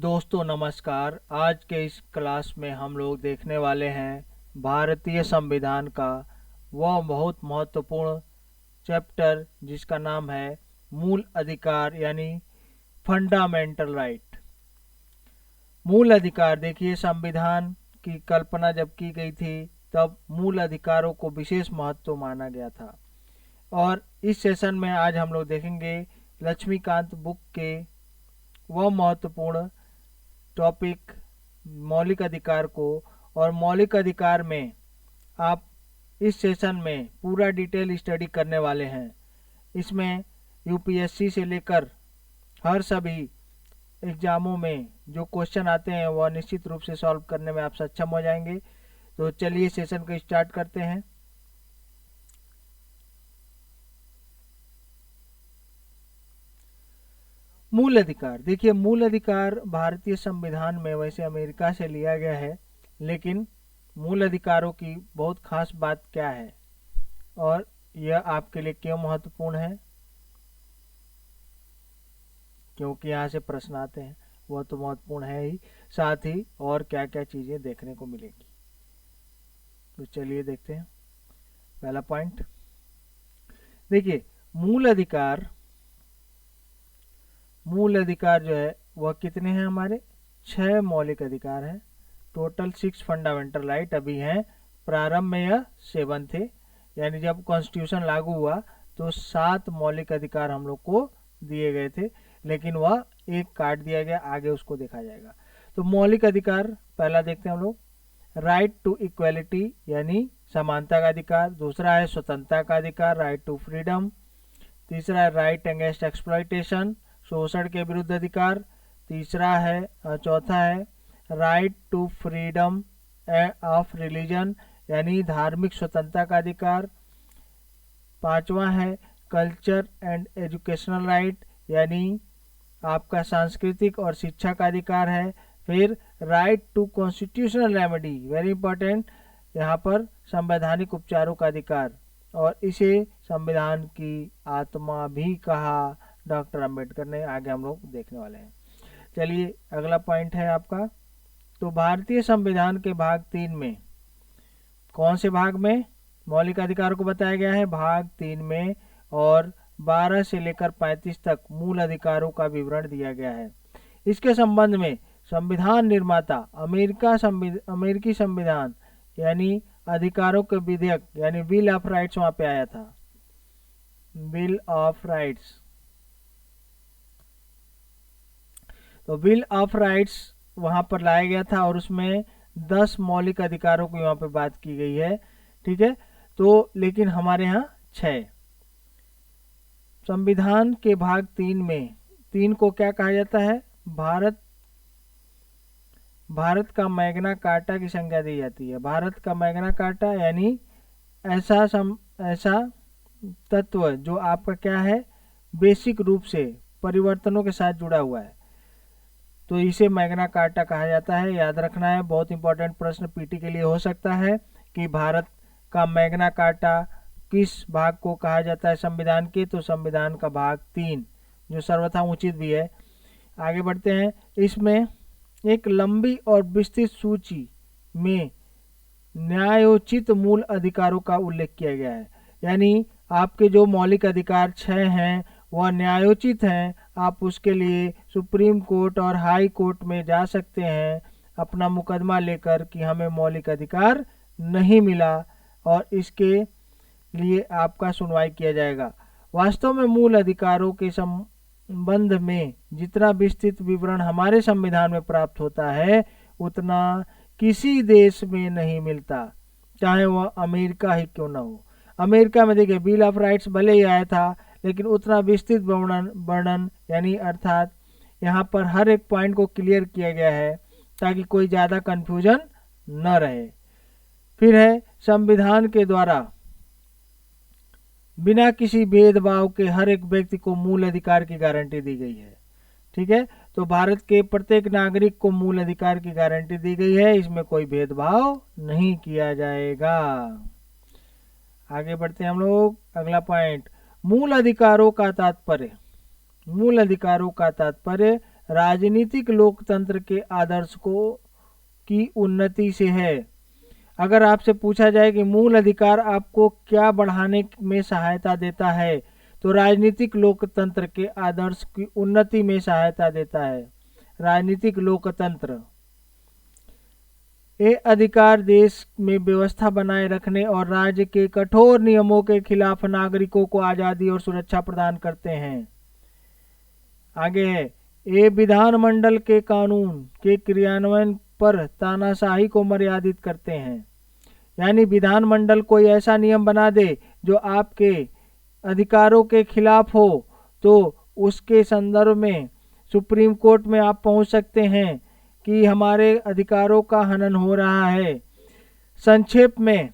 दोस्तों नमस्कार। आज के इस क्लास में हम लोग देखने वाले हैं भारतीय संविधान का वह बहुत महत्वपूर्ण चैप्टर जिसका नाम है मूल अधिकार यानी फंडामेंटल राइट। मूल अधिकार, देखिए संविधान की कल्पना जब की गई थी तब मूल अधिकारों को विशेष महत्व माना गया था। और इस सेशन में आज हम लोग देखेंगे लक्ष्मीकांत बुक के वह महत्वपूर्ण टॉपिक मौलिक अधिकार को। और मौलिक अधिकार में आप इस सेशन में पूरा डिटेल स्टडी करने वाले हैं। इसमें यूपीएससी से लेकर हर सभी एग्जामों में जो क्वेश्चन आते हैं वह निश्चित रूप से सॉल्व करने में आप सक्षम हो जाएंगे। तो चलिए सेशन को स्टार्ट करते हैं। मूल अधिकार, देखिए मूल अधिकार भारतीय संविधान में वैसे अमेरिका से लिया गया है, लेकिन मूल अधिकारों की बहुत खास बात क्या है और यह आपके लिए क्यों महत्वपूर्ण है, क्योंकि यहाँ से प्रश्न आते हैं, वह तो महत्वपूर्ण है ही, साथ ही और क्या क्या चीजें देखने को मिलेगी। तो चलिए देखते हैं। पहला पॉइंट देखिए, मूल अधिकार जो है वह कितने हैं हमारे 6 मौलिक अधिकार हैं। टोटल 6 फंडामेंटल राइट अभी हैं। प्रारंभ में यह 7 थे, यानी जब कॉन्स्टिट्यूशन लागू हुआ तो 7 मौलिक अधिकार हम लोग को दिए गए थे, लेकिन वह एक काट दिया गया, आगे उसको देखा जाएगा। तो मौलिक अधिकार पहला देखते हैं हम लोग, राइट टू इक्वेलिटी यानी समानता का अधिकार। दूसरा है स्वतंत्रता का अधिकार, राइट टू फ्रीडम। तीसरा है राइट अगेंस्ट एक्सप्लॉयटेशन, शोषण के विरुद्ध अधिकार। चौथा है right to freedom of religion यानी धार्मिक स्वतंत्रता का अधिकार। पांचवा है कल्चर एंड एजुकेशनल राइट यानी आपका सांस्कृतिक और शिक्षा का अधिकार है। फिर right to constitutional remedy, very important, यहाँ पर संवैधानिक उपचारों का अधिकार, और इसे संविधान की आत्मा भी कहा डॉक्टर अंबेडकर ने। आगे हम लोग देखने वाले हैं। चलिए अगला पॉइंट है आपका, तो भारतीय संविधान के भाग 3 में कौन से भाग में मौलिक अधिकारों को बताया गया है? भाग 3 में, और 12 से लेकर 35 तक मूल अधिकारों का विवरण दिया गया है। इसके संबंध में संविधान निर्माता अमेरिकी संविधान यानी अधिकारों के विधेयक यानी बिल ऑफ राइट्स वहां पे आया था। बिल ऑफ राइट्स, तो बिल ऑफ राइट्स वहां पर लाया गया था और उसमें 10 मौलिक अधिकारों की वहां पे बात की गई है, ठीक है। तो लेकिन हमारे यहाँ 6। संविधान के भाग 3 में 3 को क्या कहा जाता है? भारत का मैग्ना कार्टा की संज्ञा दी जाती है। भारत का मैग्ना कार्टा यानी ऐसा तत्व जो आपका क्या है, बेसिक रूप से परिवर्तनों के साथ जुड़ा हुआ है, तो इसे मैग्ना कार्टा कहा जाता है। याद रखना है, बहुत इंपॉर्टेंट प्रश्न पीटी के लिए हो सकता है कि भारत का मैग्ना कार्टा किस भाग को कहा जाता है संविधान के? तो संविधान का भाग 3 जो सर्वथा उचित भी है। आगे बढ़ते हैं। इसमें एक लंबी और विस्तृत सूची में न्यायोचित मूल अधिकारों का उल्लेख किया गया है, यानी आपके जो मौलिक अधिकार 6 हैं वह न्यायोचित हैं। आप उसके लिए सुप्रीम कोर्ट और हाई कोर्ट में जा सकते हैं अपना मुकदमा लेकर कि हमें मौलिक अधिकार नहीं मिला, और इसके लिए आपका सुनवाई किया जाएगा। वास्तव में मूल अधिकारों के संबंध में जितना विस्तृत विवरण हमारे संविधान में प्राप्त होता है उतना किसी देश में नहीं मिलता, चाहे वह अमेरिका ही क्यों न हो। अमेरिका में देखिए बिल ऑफ राइट्स भले ही आया था, लेकिन उतना विस्तृत वर्णन यानी अर्थात यहाँ पर हर एक पॉइंट को क्लियर किया गया है ताकि कोई ज़्यादा कंफ्यूजन न रहे। फिर है संविधान के द्वारा बिना किसी भेदभाव के हर एक व्यक्ति को मूल अधिकार की गारंटी दी गई है, ठीक है। तो भारत के प्रत्येक नागरिक को मूल अधिकार की गारंटी दी गई है, इसमें कोई भेदभाव नहीं किया जाएगा। आगे बढ़ते हैं हम लोग। अगला पॉइंट, मूल अधिकारों का तात्पर्य राजनीतिक लोकतंत्र के आदर्श को की उन्नति से है। अगर आपसे पूछा जाए कि मूल अधिकार आपको क्या बढ़ाने में सहायता देता है, तो राजनीतिक लोकतंत्र के आदर्श की उन्नति में सहायता देता है। राजनीतिक लोकतंत्र ये अधिकार देश में व्यवस्था बनाए रखने और राज्य के कठोर नियमों के खिलाफ नागरिकों को आज़ादी और सुरक्षा प्रदान करते हैं। आगे है, ये विधानमंडल के कानून के क्रियान्वयन पर तानाशाही को मर्यादित करते हैं। यानी विधानमंडल कोई ऐसा नियम बना दे जो आपके अधिकारों के खिलाफ हो, तो उसके संदर्भ में सुप्रीम कोर्ट में आप पहुंच सकते हैं कि हमारे अधिकारों का हनन हो रहा है। संक्षेप में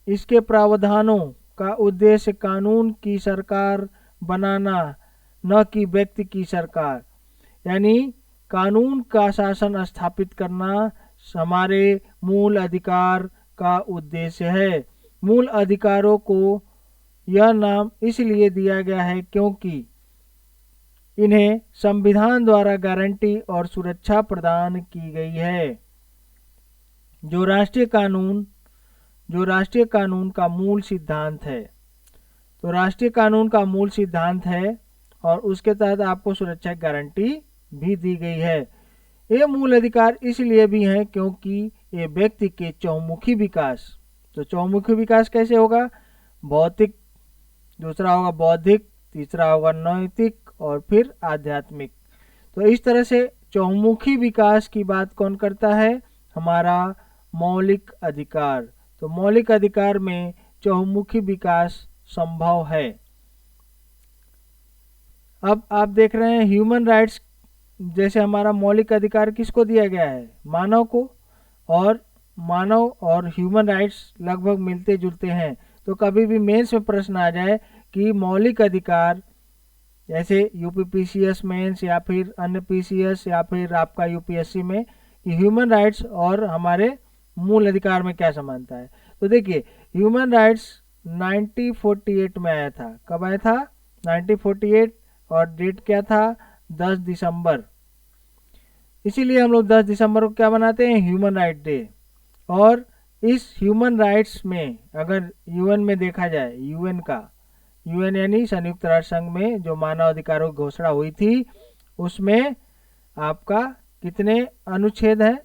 इसके प्रावधानों का उद्देश्य कानून की सरकार बनाना, न कि व्यक्ति की सरकार। यानी कानून का शासन स्थापित करना हमारे मूल अधिकार का उद्देश्य है। मूल अधिकारों को यह नाम इसलिए दिया गया है क्योंकि इन्हें संविधान द्वारा गारंटी और सुरक्षा प्रदान की गई है। जो राष्ट्रीय कानून का मूल सिद्धांत है, तो राष्ट्रीय कानून का मूल सिद्धांत है और उसके तहत आपको सुरक्षा गारंटी भी दी गई है। ये मूल अधिकार इसलिए भी हैं क्योंकि ये व्यक्ति के चहुमुखी विकास, तो चहुमुखी विकास कैसे होगा? भौतिक, दूसरा होगा बौद्धिक, तीसरा होगा नैतिक और फिर आध्यात्मिक। तो इस तरह से चहुमुखी विकास की बात कौन करता है? हमारा मौलिक अधिकार। तो मौलिक अधिकार में चहुमुखी विकास संभव है। अब आप देख रहे हैं ह्यूमन राइट्स, जैसे हमारा मौलिक अधिकार किसको दिया गया है? मानव को। और मानव और ह्यूमन राइट्स लगभग मिलते जुलते हैं। तो कभी भी मेंस में प्रश्न आ जाए कि मौलिक अधिकार, जैसे यूपीपीसीएस मेंस या फिर अन्य पीसीएस या फिर आपका यूपीएससी में, कि ह्यूमन राइट्स और हमारे मूल अधिकार में क्या समानता है। तो देखिए, ह्यूमन राइट्स 1948 में आया था। कब आया था? 1948। और डेट क्या था? 10 दिसंबर। इसीलिए हम लोग 10 दिसंबर को क्या बनाते हैं? Human right day. और इस ह्यूमन राइट्स में अगर यूएन में देखा जाए, यूएन यानी संयुक्त राष्ट्र संघ में जो मानव अधिकारों की घोषणा हुई थी, उसमें आपका कितने अनुच्छेद हैं?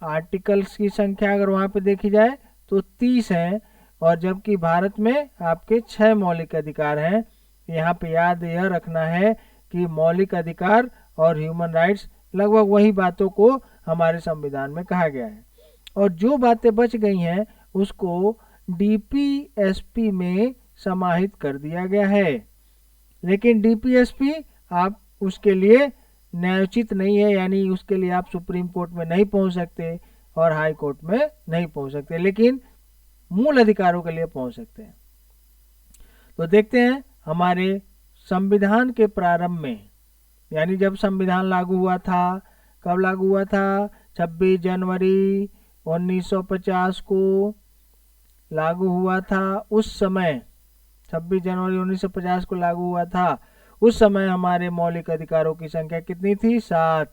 आर्टिकल्स की संख्या अगर वहाँ पे देखी जाए तो 30 हैं। और जबकि भारत में आपके 6 मौलिक अधिकार हैं। यहाँ पे याद यह रखना है कि मौलिक अधिकार और ह्यूमन राइट्स लगभग वही बातों को हमारे संविधान में कहा गया है। और जो बातें बच गई हैं उसको डीपीएसपी में समाहित कर दिया गया है। लेकिन डीपीएसपी आप उसके लिए न्यायोचित नहीं है, यानी उसके लिए आप सुप्रीम कोर्ट में नहीं पहुंच सकते और हाई कोर्ट में नहीं पहुंच सकते, लेकिन मूल अधिकारों के लिए पहुंच सकते हैं। तो देखते हैं हमारे संविधान के प्रारंभ में, यानी जब संविधान लागू हुआ था, कब लागू हुआ था? 26 जनवरी 1950 को लागू हुआ था। उस समय 26 जनवरी 1950 को लागू हुआ था। उस समय हमारे मौलिक अधिकारों की संख्या कितनी थी? 7।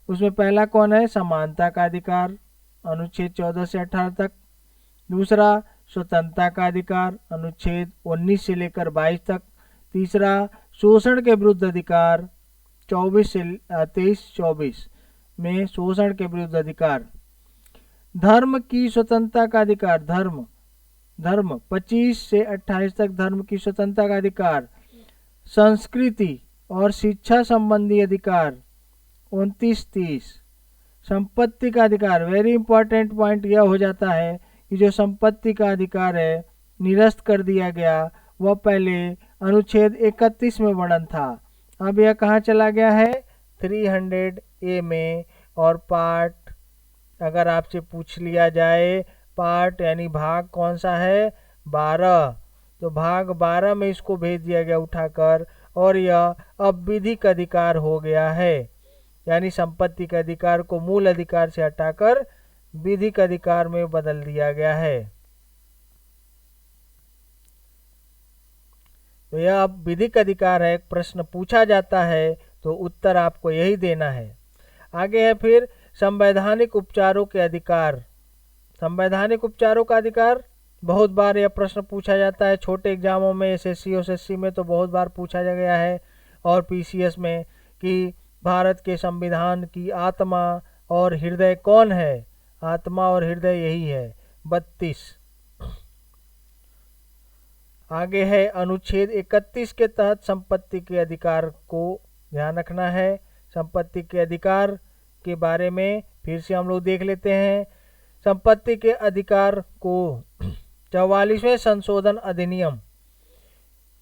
उसमें पहला कौन है? समानता का अधिकार, अनुच्छेद 14 से 18 तक। दूसरा स्वतंत्रता का अधिकार, अनुच्छेद 19 से लेकर 22 तक। तीसरा शोषण के विरुद्ध अधिकार, 23-24 में शोषण के विरुद्ध अधिकार। धर्म की स्वतंत्रता का अधिकार, धर्म 25 से 28 तक धर्म की स्वतंत्रता का अधिकार। संस्कृति और शिक्षा संबंधी अधिकार 29-30। संपत्ति का अधिकार, वेरी इंपॉर्टेंट पॉइंट यह हो जाता है कि जो संपत्ति का अधिकार है निरस्त कर दिया गया, वह पहले अनुच्छेद 31 में वर्णन था, अब यह कहाँ चला गया है? 300A में। और पार्ट, अगर आपसे पूछ लिया जाए पार्ट यानी भाग कौन सा है? 12। तो भाग 12 में इसको भेज दिया गया उठाकर, और यह अब विधिक अधिकार हो गया है। यानी संपत्ति के अधिकार को मूल अधिकार से हटाकर विधिक अधिकार में बदल दिया गया है। तो यह अब विधिक अधिकार है। प्रश्न पूछा जाता है तो उत्तर आपको यही देना है। आगे है फिर संवैधानिक उपचारों के अधिकार। संवैधानिक उपचारों का अधिकार, बहुत बार यह प्रश्न पूछा जाता है छोटे एग्जामों में, एसएससी ओएसएससी में तो बहुत बार पूछा गया है, और पीसीएस में, कि भारत के संविधान की आत्मा और हृदय कौन है। आत्मा और हृदय यही है 32। आगे है अनुच्छेद 31 के तहत संपत्ति के अधिकार को ध्यान रखना है। संपत्ति के अधिकार के बारे में फिर से हम लोग देख लेते हैं। संपत्ति के अधिकार को 44वें संशोधन अधिनियम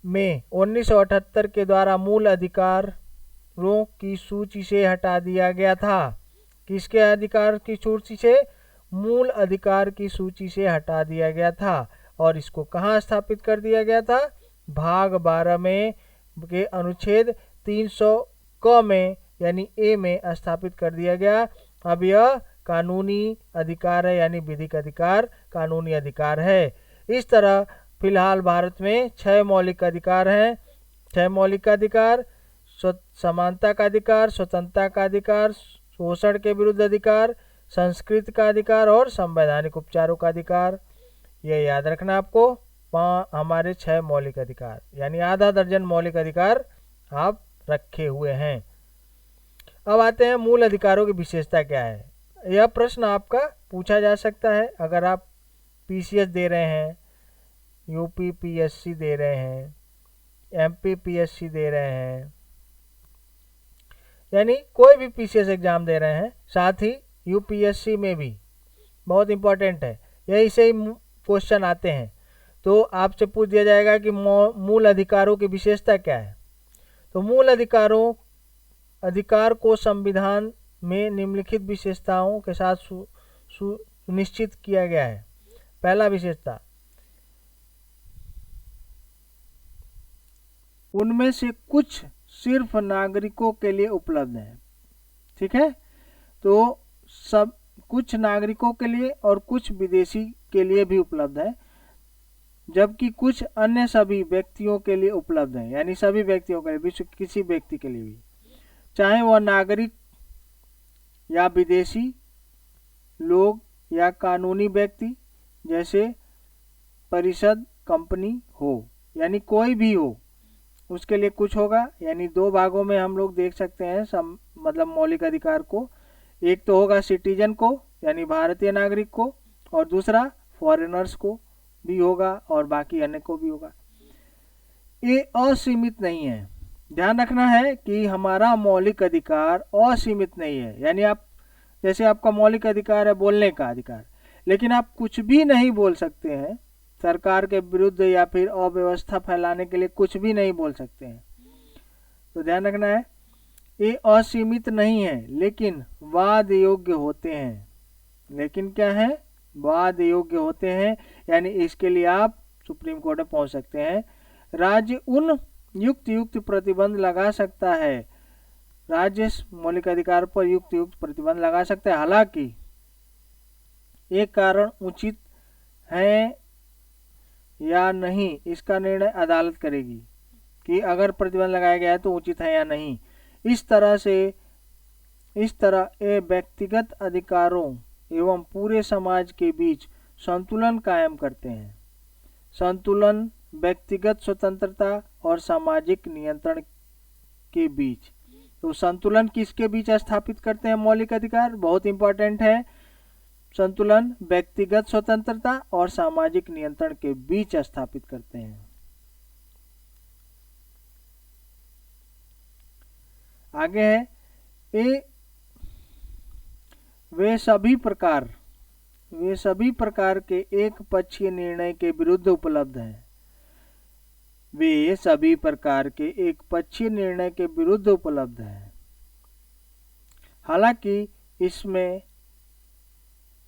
में 1978 के द्वारा मूल अधिकारों की सूची से हटा दिया गया था। किसके अधिकार की सूची से? मूल अधिकार की सूची से हटा दिया गया था। और इसको कहाँ स्थापित कर दिया गया था? भाग 12 में के अनुच्छेद 300 क में यानी ए में स्थापित कर दिया गया। अब यह कानूनी अधिकार है, यानी विधिक अधिकार कानूनी अधिकार है। इस तरह फिलहाल भारत में 6 मौलिक अधिकार हैं। 6 मौलिक अधिकार: समानता का अधिकार, स्वतंत्रता का अधिकार, शोषण के विरुद्ध अधिकार, संस्कृति का अधिकार और संवैधानिक उपचारों का अधिकार। यह याद रखना आपको। हमारे 6 मौलिक अधिकार, यानी आधा दर्जन मौलिक अधिकार आप रखे हुए हैं। अब आते हैं मूल अधिकारों की विशेषता क्या है। यह प्रश्न आपका पूछा जा सकता है अगर आप पीसीएस दे रहे हैं, यूपी पीएससी दे रहे हैं, एमपी पीएससी दे रहे हैं, यानी कोई भी पीसीएस एग्जाम दे रहे हैं, साथ ही यूपीएससी में भी बहुत इंपॉर्टेंट है, यही से ही क्वेश्चन आते हैं। तो आपसे पूछ दिया जाएगा कि मूल अधिकारों की विशेषता क्या है। तो मूल अधिकार को संविधान में निम्नलिखित विशेषताओं के साथ सुनिश्चित किया गया है। पहला विशेषता, उनमें से कुछ सिर्फ नागरिकों के लिए उपलब्ध है। ठीक है, तो सब कुछ नागरिकों के लिए और कुछ विदेशी के लिए भी उपलब्ध है, जबकि कुछ अन्य सभी व्यक्तियों के लिए उपलब्ध है, यानी सभी व्यक्तियों के लिए, विश्व किसी व्यक्ति के लिए भी, चाहे वह नागरिक या विदेशी लोग या कानूनी व्यक्ति जैसे परिषद, कंपनी हो, यानी कोई भी हो, उसके लिए कुछ होगा। यानी 2 भागों में हम लोग देख सकते हैं मतलब मौलिक अधिकार को। एक तो होगा सिटीजन को, यानी भारतीय नागरिक को, और दूसरा फॉरेनर्स को भी होगा और बाकी अन्य को भी होगा। ये असीमित नहीं है। ध्यान रखना है कि हमारा मौलिक अधिकार असीमित नहीं है, यानी आप जैसे आपका मौलिक अधिकार है बोलने का अधिकार, लेकिन आप कुछ भी नहीं बोल सकते हैं। सरकार के विरुद्ध या फिर अव्यवस्था फैलाने के लिए कुछ भी नहीं बोल सकते हैं। तो ध्यान रखना है, ये असीमित नहीं है, लेकिन वाद योग्य होते हैं। लेकिन क्या है? वाद योग्य होते हैं, यानी इसके लिए आप सुप्रीम कोर्ट में पहुंच सकते हैं। राज्य उन युक्त प्रतिबंध लगा सकता है, राज्य मौलिक अधिकार पर युक्त प्रतिबंध लगा सकता है। हालांकि एक कारण उचित है या नहीं, इसका निर्णय अदालत करेगी कि अगर प्रतिबंध लगाया गया है तो उचित है या नहीं। इस तरह ये व्यक्तिगत अधिकारों एवं पूरे समाज के बीच संतुलन कायम करते हैं। संतुलन व्यक्तिगत स्वतंत्रता और सामाजिक नियंत्रण के बीच। तो संतुलन किसके बीच स्थापित करते हैं मौलिक अधिकार? बहुत इंपॉर्टेंट है। संतुलन व्यक्तिगत स्वतंत्रता और सामाजिक नियंत्रण के बीच स्थापित करते हैं। आगे है, वे सभी प्रकार के एक पक्षीय निर्णय के विरुद्ध उपलब्ध हैं। वे सभी प्रकार के एक पक्षीय निर्णय के विरुद्ध उपलब्ध हैं।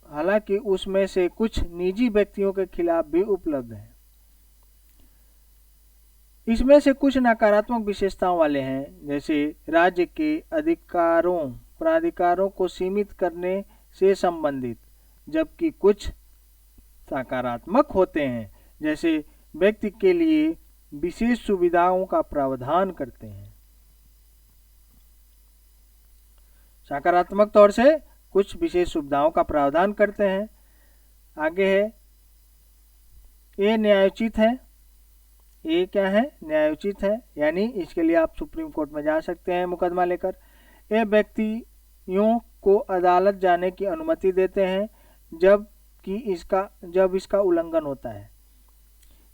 हालांकि उसमें से कुछ निजी व्यक्तियों के खिलाफ भी उपलब्ध है। इसमें से कुछ नकारात्मक विशेषताओं वाले हैं, जैसे राज्य के प्राधिकारों को सीमित करने से संबंधित, जबकि कुछ सकारात्मक होते हैं, जैसे व्यक्ति के लिए विशेष सुविधाओं का प्रावधान करते हैं। सकारात्मक तौर से कुछ विशेष सुविधाओं का प्रावधान करते हैं। आगे है ये न्यायोचित है। ये क्या है? न्यायोचित है, यानी इसके लिए आप सुप्रीम कोर्ट में जा सकते हैं मुकदमा लेकर। ये व्यक्तियों को अदालत जाने की अनुमति देते हैं जब इसका उल्लंघन होता है।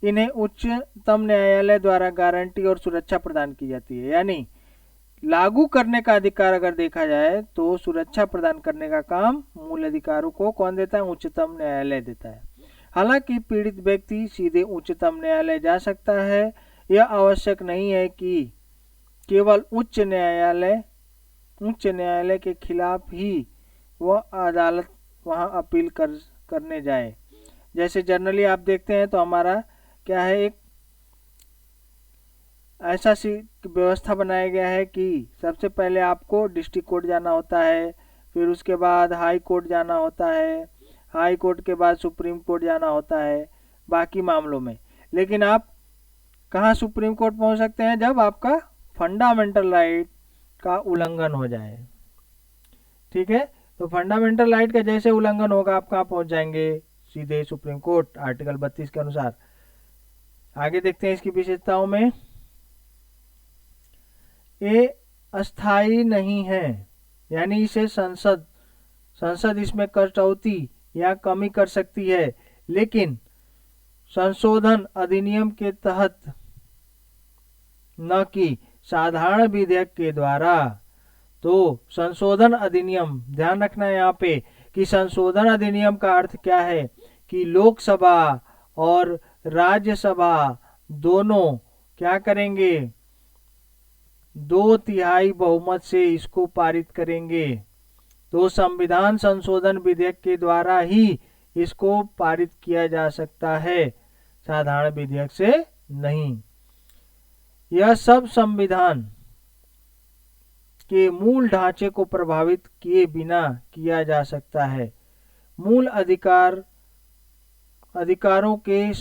इन्हें उच्चतम न्यायालय द्वारा गारंटी और सुरक्षा प्रदान की जाती है, यानी लागू करने का अधिकार अगर देखा जाए तो सुरक्षा प्रदान करने का काम मूल अधिकारों को कौन देता है? उच्चतम न्यायालय देता है। हालांकि पीड़ित व्यक्ति सीधे उच्चतम न्यायालय जा सकता है। यह आवश्यक नहीं है कि केवल उच्च न्यायालय के खिलाफ ही वह अदालत वहां अपील करने जाए। जैसे जनरली आप देखते हैं तो हमारा क्या है, एक ऐसा सी व्यवस्था बनाया गया है कि सबसे पहले आपको डिस्ट्रिक्ट कोर्ट जाना होता है, फिर उसके बाद हाई कोर्ट जाना होता है, हाई कोर्ट के बाद सुप्रीम कोर्ट जाना होता है बाकी मामलों में। लेकिन आप कहाँ सुप्रीम कोर्ट पहुंच सकते हैं? जब आपका फंडामेंटल राइट का उल्लंघन हो जाए। ठीक है, तो फंडामेंटल राइट का जैसे उल्लंघन होगा आप कहाँ पहुंच जाएंगे? सीधे सुप्रीम कोर्ट, आर्टिकल 32 के अनुसार। आगे देखते हैं इसकी विशेषताओं में। ये अस्थाई नहीं है, यानी इसे संसद इसमें कटौती या कमी कर सकती है, लेकिन संशोधन अधिनियम के तहत, न कि साधारण विधेयक के द्वारा। तो संशोधन अधिनियम, ध्यान रखना है यहाँ पे कि संशोधन अधिनियम का अर्थ क्या है कि लोकसभा और राज्यसभा दोनों क्या करेंगे? 2/3 बहुमत से इसको पारित करेंगे। तो संविधान संशोधन विधेयक के द्वारा ही इसको पारित किया जा सकता है, साधारण विधेयक से नहीं। यह सब संविधान के मूल ढांचे को प्रभावित किए बिना किया जा सकता है। मूल अधिकारों के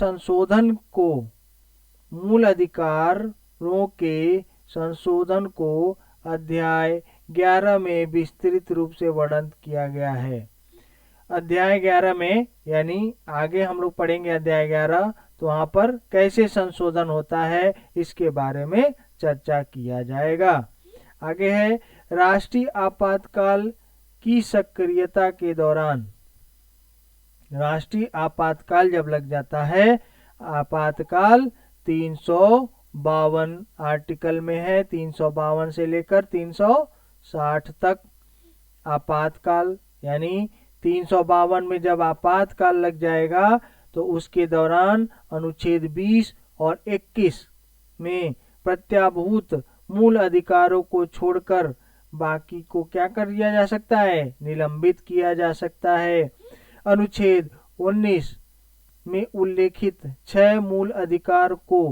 संशोधन को अध्याय 11 में विस्तृत रूप से वर्णन किया गया है। अध्याय 11 में, यानी आगे हम लोग पढ़ेंगे अध्याय 11, तो वहां पर कैसे संशोधन होता है इसके बारे में चर्चा किया जाएगा। आगे है राष्ट्रीय आपातकाल की सक्रियता के दौरान। राष्ट्रीय आपातकाल जब लग जाता है, आपातकाल 352 आर्टिकल में है, 352 से लेकर 360 तक आपातकाल, यानी 352 में जब आपातकाल लग जाएगा तो उसके दौरान अनुच्छेद 20 और 21 में प्रत्याभूत मूल अधिकारों को छोड़कर बाकी को क्या कर दिया जा सकता है? निलंबित किया जा सकता है। अनुच्छेद 19 में उल्लेखित 6 मूल अधिकार को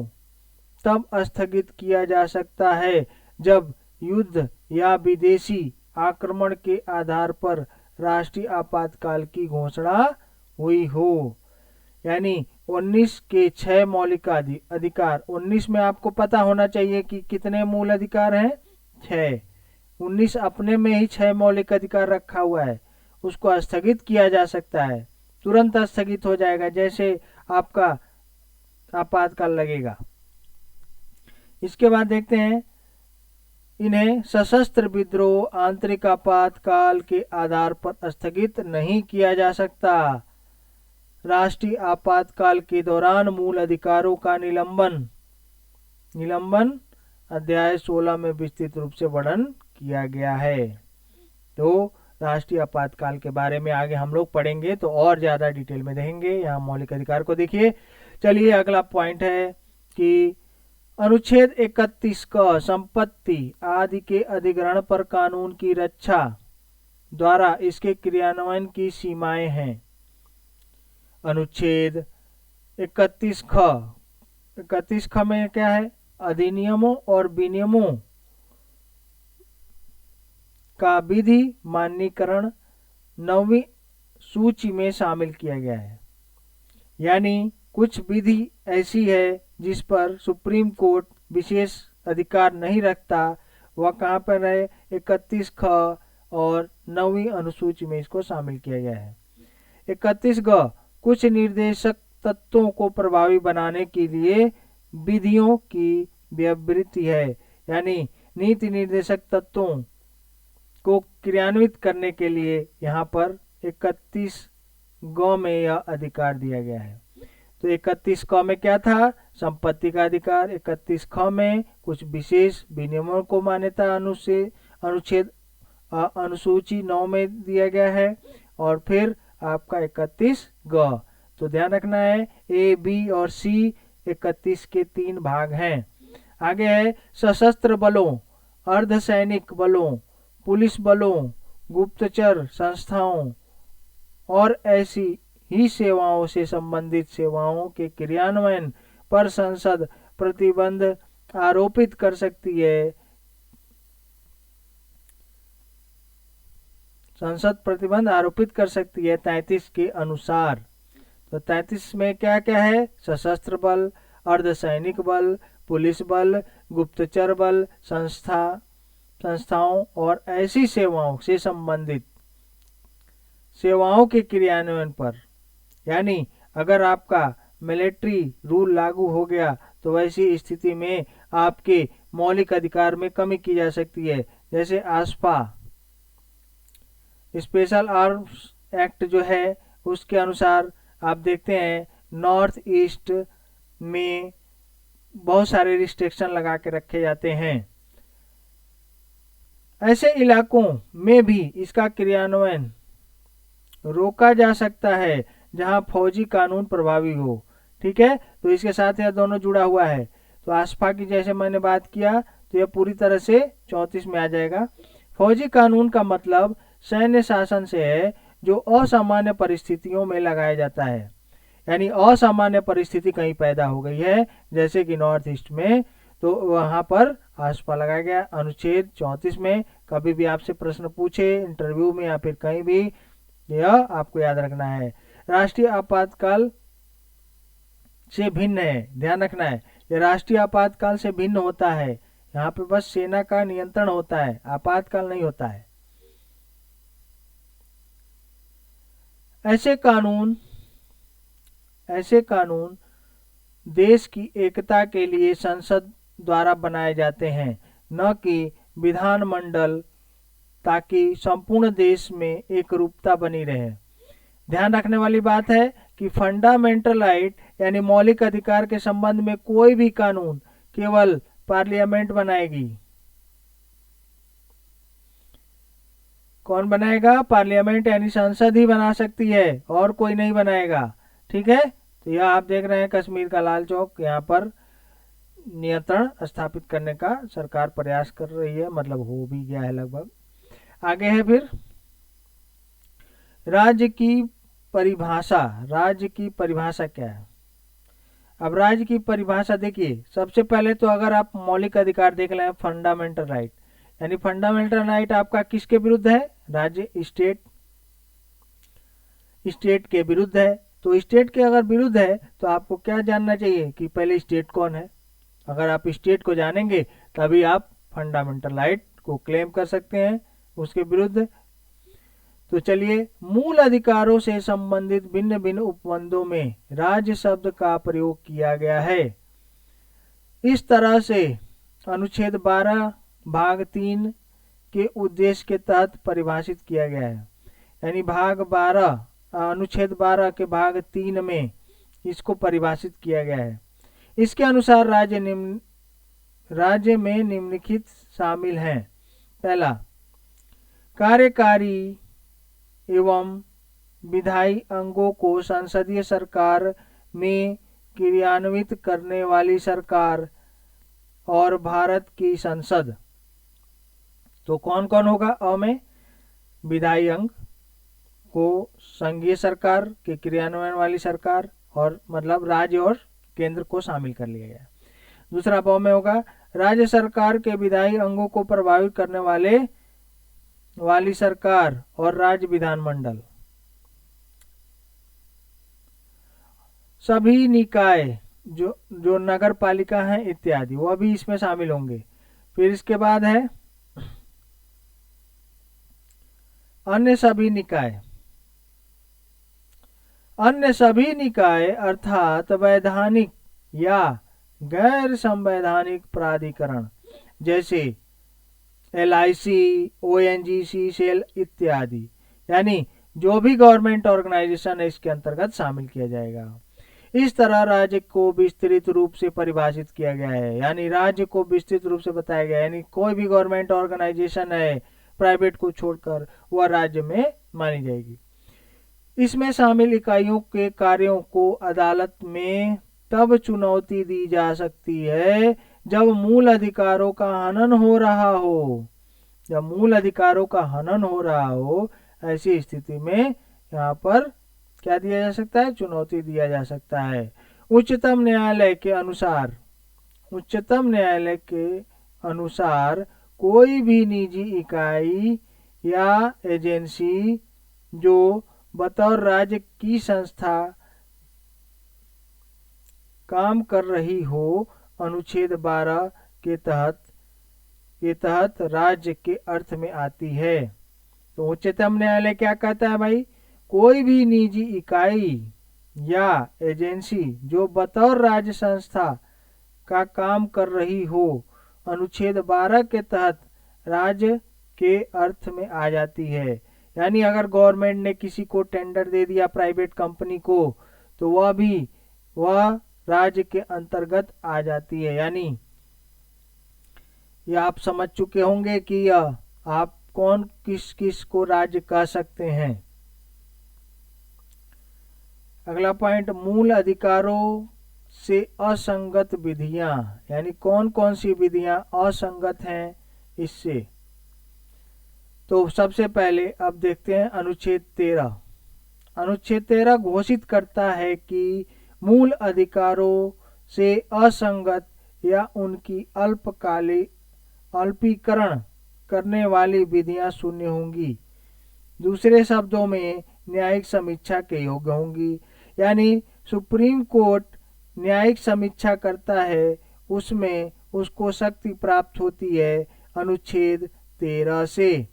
तब स्थगित किया जा सकता है जब युद्ध या विदेशी आक्रमण के आधार पर राष्ट्रीय आपातकाल की घोषणा हुई हो। यानी 19 के 6 मौलिक अधिकार, 19 में आपको पता होना चाहिए कि कितने मूल अधिकार हैं? 6। 19 अपने में ही 6 मौलिक अधिकार रखा हुआ है, उसको स्थगित किया जा सकता है, तुरंत स्थगित हो जाएगा जैसे आपका आपातकाल लगेगा। इसके बाद देखते हैं, इन्हें सशस्त्र विद्रोह, आंतरिक आपातकाल के आधार पर स्थगित नहीं किया जा सकता। राष्ट्रीय आपातकाल के दौरान मूल अधिकारों का निलंबन अध्याय 16 में विस्तृत रूप से वर्णन किया गया है। तो राष्ट्रीय आपातकाल के बारे में आगे हम लोग पढ़ेंगे तो और ज्यादा डिटेल में देखेंगे। यहाँ मौलिक अधिकार को देखिए। चलिए अगला पॉइंट है कि अनुच्छेद 31 का संपत्ति आदि के अधिग्रहण पर कानून की रक्षा द्वारा इसके क्रियान्वयन की सीमाएं हैं। अनुच्छेद 31 ख में क्या है? अधिनियमों और विनियमों का विधि मान्यीकरण 9वीं सूची में शामिल किया गया है। यानी कुछ विधि ऐसी है जिस पर सुप्रीम कोर्ट विशेष अधिकार नहीं रखता, वह कहाँ पर है? 31 ख और 9वीं अनुसूची में इसको शामिल किया गया है। 31 ग कुछ निर्देशक तत्वों को प्रभावी बनाने के लिए विधियों की व्यावृत्ति है, यानी नीति निर्देशक तत्वों को क्रियान्वित करने के लिए यहाँ पर 31 ग में यह अधिकार दिया गया है। तो 31 क में क्या था? संपत्ति का अधिकार। 31 ख में कुछ विशेष विनियमों को मान्यता अनुच्छेद अनुसूची 9 में दिया गया है। और फिर आपका 31 ग, तो ध्यान रखना है ए, बी और सी 31 के 3 भाग हैं। आगे है सशस्त्र बलों, अर्धसैनिक बलों, पुलिस बलों, गुप्तचर संस्थाओं और ऐसी ही सेवाओं से संबंधित सेवाओं के क्रियान्वयन पर संसद प्रतिबंध आरोपित कर सकती है। संसद प्रतिबंध आरोपित कर सकती है 33 के अनुसार। तो 33 में क्या क्या है? सशस्त्र बल, अर्धसैनिक बल, पुलिस बल, गुप्तचर बल, संस्थाओं और ऐसी सेवाओं से संबंधित सेवाओं के क्रियान्वयन पर, यानी अगर आपका मिलिट्री रूल लागू हो गया तो वैसी स्थिति में आपके मौलिक अधिकार में कमी की जा सकती है। जैसे आसपा स्पेशल आर्म्स एक्ट जो है उसके अनुसार आप देखते हैं नॉर्थ ईस्ट में बहुत सारे रिस्ट्रिक्शन लगा के रखे जाते हैं। ऐसे इलाकों में भी इसका क्रियान्वयन रोका जा सकता है जहां फौजी कानून प्रभावी हो। ठीक है, तो इसके साथ यह दोनों जुड़ा हुआ है। तो आसपा की जैसे मैंने बात किया तो यह पूरी तरह से 34 में आ जाएगा। फौजी कानून का मतलब सैन्य शासन से है जो असामान्य परिस्थितियों में लगाया जाता है, यानी असामान्य परिस्थिति कहीं पैदा हो गई है जैसे कि नॉर्थ ईस्ट में, तो वहां पर आसपा लगाया गया। अनुच्छेद 34 में कभी भी आपसे प्रश्न पूछे इंटरव्यू में या फिर कहीं भी, यह आपको याद रखना है। राष्ट्रीय आपातकाल से भिन्न है, ध्यान रखना है, यह राष्ट्रीय आपातकाल से भिन्न होता है। यहाँ पे बस सेना का नियंत्रण होता है, आपातकाल नहीं होता है। ऐसे कानून देश की एकता के लिए संसद द्वारा बनाए जाते हैं, न कि विधानमंडल, ताकि संपूर्ण देश में एकरूपता बनी रहे। ध्यान रखने वाली बात है कि फंडामेंटल राइट यानी मौलिक अधिकार के संबंध में कोई भी कानून केवल पार्लियामेंट बनाएगी। कौन बनाएगा? पार्लियामेंट यानी संसद ही बना सकती है और कोई नहीं बनाएगा। ठीक है, तो यह आप देख रहे हैं कश्मीर का लाल चौक, यहाँ पर नियंत्रण स्थापित करने का सरकार प्रयास कर रही है, मतलब हो भी गया है लगभग। आगे है फिर राज्य की परिभाषा क्या है? अब राज्य की परिभाषा देखिए, सबसे पहले तो अगर आप मौलिक अधिकार देख लें फंडामेंटल राइट, यानी फंडामेंटल राइट आपका किसके विरुद्ध है? राज्य, स्टेट के विरुद्ध है। तो स्टेट के अगर विरुद्ध है तो आपको क्या जानना चाहिए कि पहले स्टेट कौन है। अगर आप स्टेट को जानेंगे तभी आप फंडामेंटल राइट को क्लेम कर सकते हैं उसके विरुद्ध। तो चलिए, मूल अधिकारों से संबंधित भिन्न भिन्न उपबंधों में राज्य शब्द का प्रयोग किया गया है। इस तरह से अनुच्छेद 12 भाग 3 के उद्देश्य के तहत परिभाषित किया गया है, यानी अनुच्छेद 12 के भाग 3 में इसको परिभाषित किया गया है। इसके अनुसार राज्य में निम्नलिखित शामिल हैं। पहला, कार्यकारी एवं विधायी अंगों को संसदीय सरकार में क्रियान्वित करने वाली सरकार और भारत की संसद। तो कौन कौन होगा? अ में विधायी अंग को संघीय सरकार के क्रियान्वयन वाली सरकार, और मतलब राज्य और केंद्र को शामिल कर लिया गया। दूसरा ब में होगा राज्य सरकार के विधायी अंगों को प्रभावित करने वाली सरकार और राज्य विधानमंडल। सभी निकाय जो नगर पालिका हैं इत्यादि, वह भी इसमें शामिल होंगे। फिर इसके बाद है अन्य सभी निकाय, अन्य सभी निकाय अर्थात वैधानिक या गैर संवैधानिक प्राधिकरण जैसे LIC, ONGC, सेल इत्यादि, यानी जो भी गवर्नमेंट ऑर्गेनाइजेशन है इसके अंतर्गत शामिल किया जाएगा। इस तरह राज्य को विस्तृत रूप से परिभाषित किया गया है, यानी राज्य को विस्तृत रूप से बताया गया है, यानी कोई भी गवर्नमेंट ऑर्गेनाइजेशन है प्राइवेट को छोड़कर वह राज्य में मानी जाएगी। इसमें शामिल इकाइयों के कार्यों को अदालत में तब चुनौती दी जा सकती है जब मूल अधिकारों का हनन हो रहा हो, जब मूल अधिकारों का हनन हो रहा हो, ऐसी स्थिति में यहाँ पर क्या दिया जा सकता है, चुनौती दिया जा सकता है। उच्चतम न्यायालय के अनुसार, उच्चतम न्यायालय के अनुसार कोई भी निजी इकाई या एजेंसी जो बतौर राज्य की संस्था काम कर रही हो, अनुच्छेद 12 के तहत राज्य के अर्थ में आती है। तो उच्चतम न्यायालय क्या कहता है भाई, कोई भी निजी इकाई या एजेंसी जो बतौर राज्य संस्था का काम कर रही हो, अनुच्छेद 12 के तहत राज्य के अर्थ में आ जाती है। यानी अगर गवर्नमेंट ने किसी को टेंडर दे दिया प्राइवेट कंपनी को, तो वह राज्य के अंतर्गत आ जाती है। यानी यह आप समझ चुके होंगे कि यह आप कौन किस किस को राज्य कह सकते हैं। अगला पॉइंट, मूल अधिकारों से असंगत विधियां, यानी कौन कौन सी विधियां असंगत हैं इससे। तो सबसे पहले अब देखते हैं अनुच्छेद 13। अनुच्छेद 13 घोषित करता है कि मूल अधिकारों से असंगत या उनकी अल्पीकरण करने वाली विधियां शून्य होंगी। दूसरे शब्दों में न्यायिक समीक्षा के योग्य होंगी। यानी सुप्रीम कोर्ट न्यायिक समीक्षा करता है, उसमें उसको शक्ति प्राप्त होती है अनुच्छेद 13 से।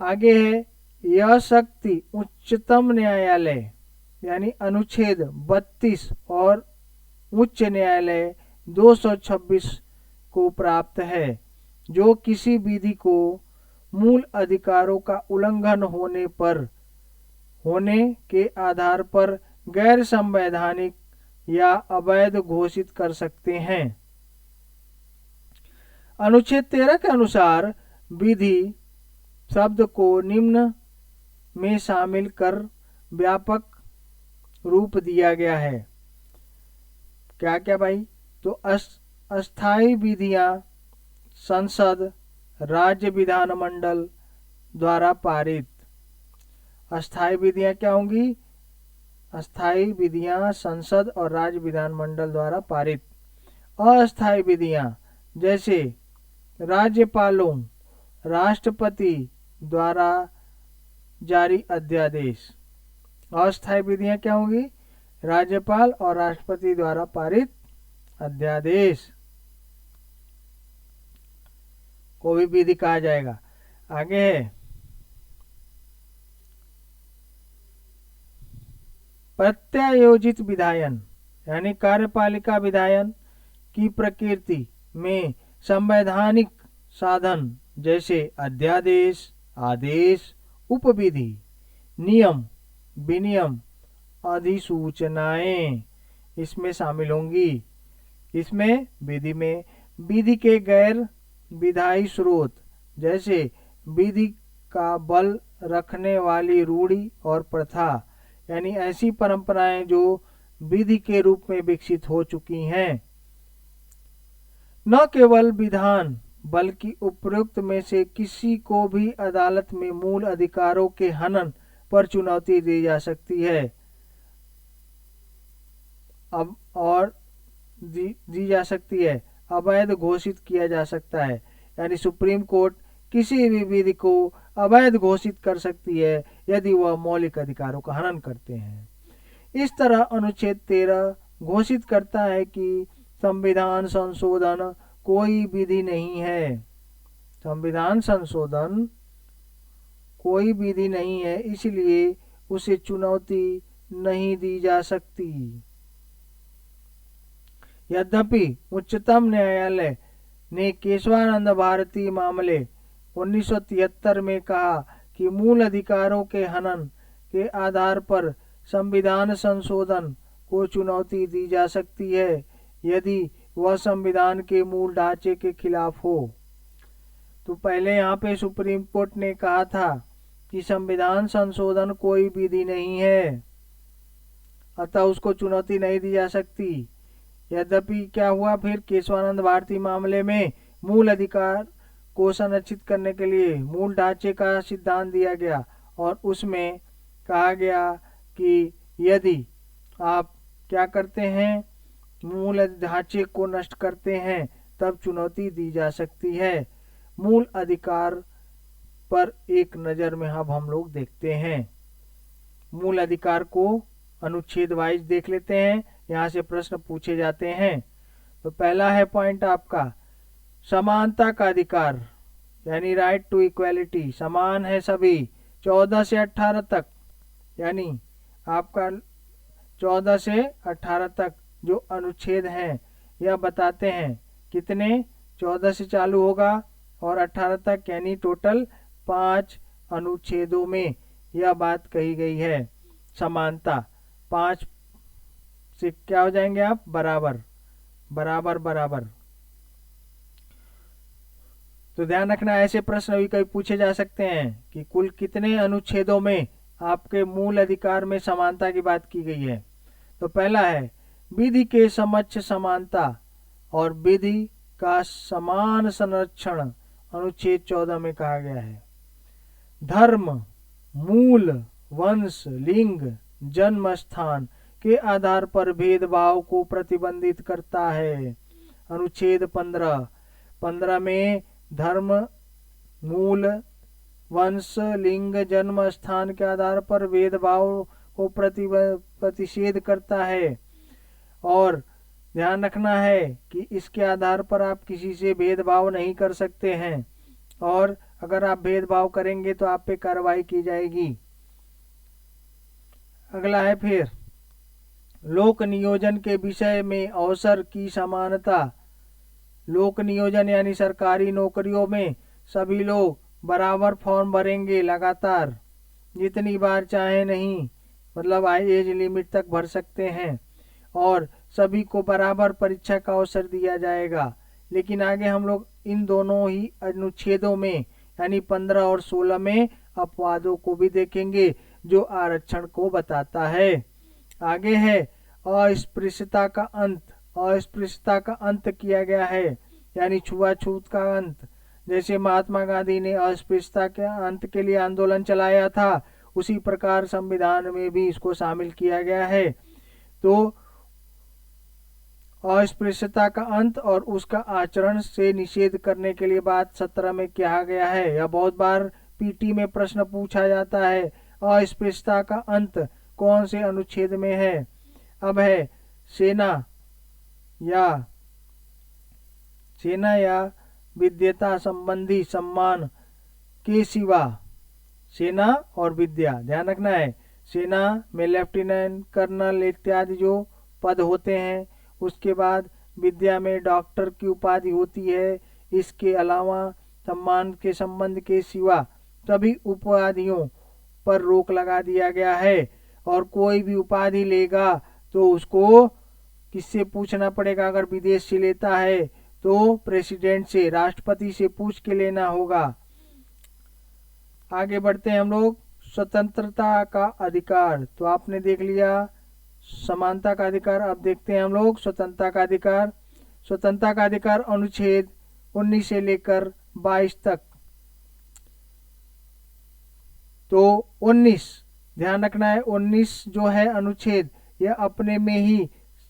आगे है, यह शक्ति उच्चतम न्यायालय यानी अनुच्छेद 32 और उच्च न्यायालय 226 को प्राप्त है, जो किसी विधि को मूल अधिकारों का उल्लंघन होने के आधार पर गैर संवैधानिक या अवैध घोषित कर सकते हैं। अनुच्छेद 13 के अनुसार विधि शब्द को निम्न में शामिल कर व्यापक रूप दिया गया है। क्या क्या भाई, तो अस्थायी विधियां संसद, राज्य विधानमंडल द्वारा पारित। अस्थायी विधियां क्या होंगी, अस्थायी विधियां संसद और राज्य विधानमंडल द्वारा पारित। अस्थायी विधियां जैसे राज्यपालों, राष्ट्रपति द्वारा जारी अध्यादेश। अस्थायी विधियां क्या होंगी, राज्यपाल और राष्ट्रपति द्वारा पारित अध्यादेश को भी विधि कहा जाएगा। आगे है प्रत्यायोजित विधायन, यानी कार्यपालिका विधायन की प्रकृति में संवैधानिक साधन जैसे अध्यादेश, आदेश, उपविधि, नियम, विनियम, अधिसूचनाएं इसमें शामिल होंगी। इसमें विधि के गैर विधायी स्रोत जैसे विधि का बल रखने वाली रूढ़ी और प्रथा, यानी ऐसी परंपराएं जो विधि के रूप में विकसित हो चुकी हैं। न केवल विधान बल्कि उपरोक्त में से किसी को भी अदालत में मूल अधिकारों के हनन पर चुनौती दी जा सकती है दी जा सकती है, अवैध घोषित किया जा सकता है। यानी सुप्रीम कोर्ट किसी भी विधि को अवैध घोषित कर सकती है यदि वह मौलिक अधिकारों का हनन करते हैं। इस तरह अनुच्छेद 13 घोषित करता है कि संविधान संशोधन कोई विधि नहीं है। संविधान संशोधन कोई विधि नहीं है, इसलिए उसे चुनौती नहीं दी जा सकती। यद्यपि उच्चतम न्यायालय ने केशवानंद भारती मामले 1973 में कहा कि मूल अधिकारों के हनन के आधार पर संविधान संशोधन को चुनौती दी जा सकती है यदि वह संविधान के मूल ढांचे के खिलाफ हो। तो पहले यहाँ पे सुप्रीम कोर्ट ने कहा था कि संविधान संशोधन कोई विधि नहीं है, अतः उसको चुनौती नहीं दी जा सकती। यद्यपि क्या हुआ, फिर केशवानंद भारती मामले में मूल अधिकार को संरक्षित करने के लिए मूल ढांचे का सिद्धांत दिया गया और उसमें कहा गया कि यदि आप क्या करते हैं, मूल ढांचे को नष्ट करते हैं, तब चुनौती दी जा सकती है। मूल अधिकार पर एक नज़र में अब हम लोग देखते हैं। मूल अधिकार को अनुच्छेद वाइज देख लेते हैं, यहाँ से प्रश्न पूछे जाते हैं। तो पहला है पॉइंट आपका समानता का अधिकार, यानी राइट टू इक्वालिटी, समान है सभी। 14 से 18 तक, यानी आपका 14 से 18 तक जो अनुच्छेद हैं यह बताते हैं कितने, 14 से चालू होगा और 18 तक, यानी टोटल 5 अनुच्छेदों में यह बात कही गई है। समानता 5 से क्या हो जाएंगे आप, बराबर बराबर बराबर। तो ध्यान रखना, ऐसे प्रश्न भी कभी पूछे जा सकते हैं कि कुल कितने अनुच्छेदों में आपके मूल अधिकार में समानता की बात की गई है। तो पहला है विधि के समक्ष समानता और विधि का समान संरक्षण, अनुच्छेद 14 में कहा गया है। धर्म, मूल, वंश, लिंग, जन्म स्थान के आधार पर भेदभाव को प्रतिबंधित करता है, अनुच्छेद 15 में धर्म, मूल, वंश, लिंग, जन्म स्थान के आधार पर भेदभाव को प्रतिषेध करता है। और ध्यान रखना है कि इसके आधार पर आप किसी से भेदभाव नहीं कर सकते हैं, और अगर आप भेदभाव करेंगे तो आप पे कार्रवाई की जाएगी। अगला है फिर लोक नियोजन के विषय में अवसर की समानता। लोक नियोजन यानी सरकारी नौकरियों में सभी लोग बराबर फॉर्म भरेंगे लगातार, जितनी बार चाहे, नहीं मतलब एज लिमिट तक भर सकते हैं, और सभी को बराबर परीक्षा का अवसर दिया जाएगा। लेकिन आगे हम लोग इन दोनों ही अनुच्छेदों में यानी 15 और 16 में अपवादों को भी देखेंगे जो आरक्षण को बताता है। आगे है अस्पृश्यता का अंत। अस्पृश्यता का अंत किया गया है, यानी छुआछूत का अंत। जैसे महात्मा गांधी ने अस्पृश्यता के अंत के लिए आंदोलन चलाया था, उसी प्रकार संविधान में भी इसको शामिल किया गया है। तो अस्पृश्यता का अंत और उसका आचरण से निषेध करने के लिए बात 17 में कहा गया है। यह बहुत बार पीटी में प्रश्न पूछा जाता है, अस्पृश्यता का अंत कौन से अनुच्छेद में है। अब है सेना या विद्यता संबंधी सम्मान के सिवा, सेना और विद्या, ध्यान रखना है। सेना में लेफ्टिनेंट, कर्नल इत्यादि जो पद होते हैं, उसके बाद विद्या में डॉक्टर की उपाधि होती है। इसके अलावा सम्मान के संबंध के सिवा सभी उपाधियों पर रोक लगा दिया गया है, और कोई भी उपाधि लेगा तो उसको किससे पूछना पड़ेगा। अगर विदेश से लेता है तो प्रेसिडेंट से, राष्ट्रपति से पूछ के लेना होगा। आगे बढ़ते हैं हम लोग। स्वतंत्रता का अधिकार, तो आपने देख लिया समानता का अधिकार। अब देखते हैं हम लोग स्वतंत्रता का अधिकार। स्वतंत्रता का अधिकार अनुच्छेद 19 से लेकर 22 तक। तो 19 ध्यान रखना है, 19 जो है अनुच्छेद, यह अपने में ही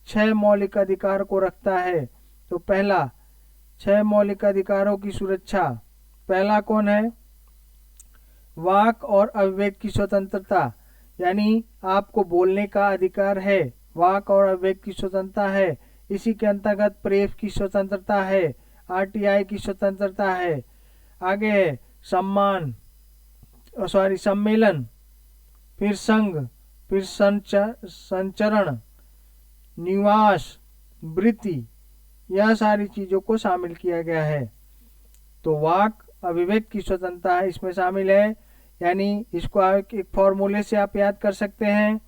6 मौलिक अधिकार को रखता है। तो पहला 6 मौलिक अधिकारों की सुरक्षा। पहला कौन है, वाक और अभिव्यक्ति की स्वतंत्रता, यानी आपको बोलने का अधिकार है, वाक और अभिव्यक्ति की स्वतंत्रता है। इसी के अंतर्गत प्रेस की स्वतंत्रता है, आरटीआई की स्वतंत्रता है। आगे है सम्मान सम्मेलन, फिर संघ, फिर संचरण, निवास, वृत्ति, यह सारी चीजों को शामिल किया गया है। तो वाक अभिव्यक्ति की स्वतंत्रता है इसमें शामिल है, यानी इसको एक फॉर्मूले से आप याद कर सकते हैं।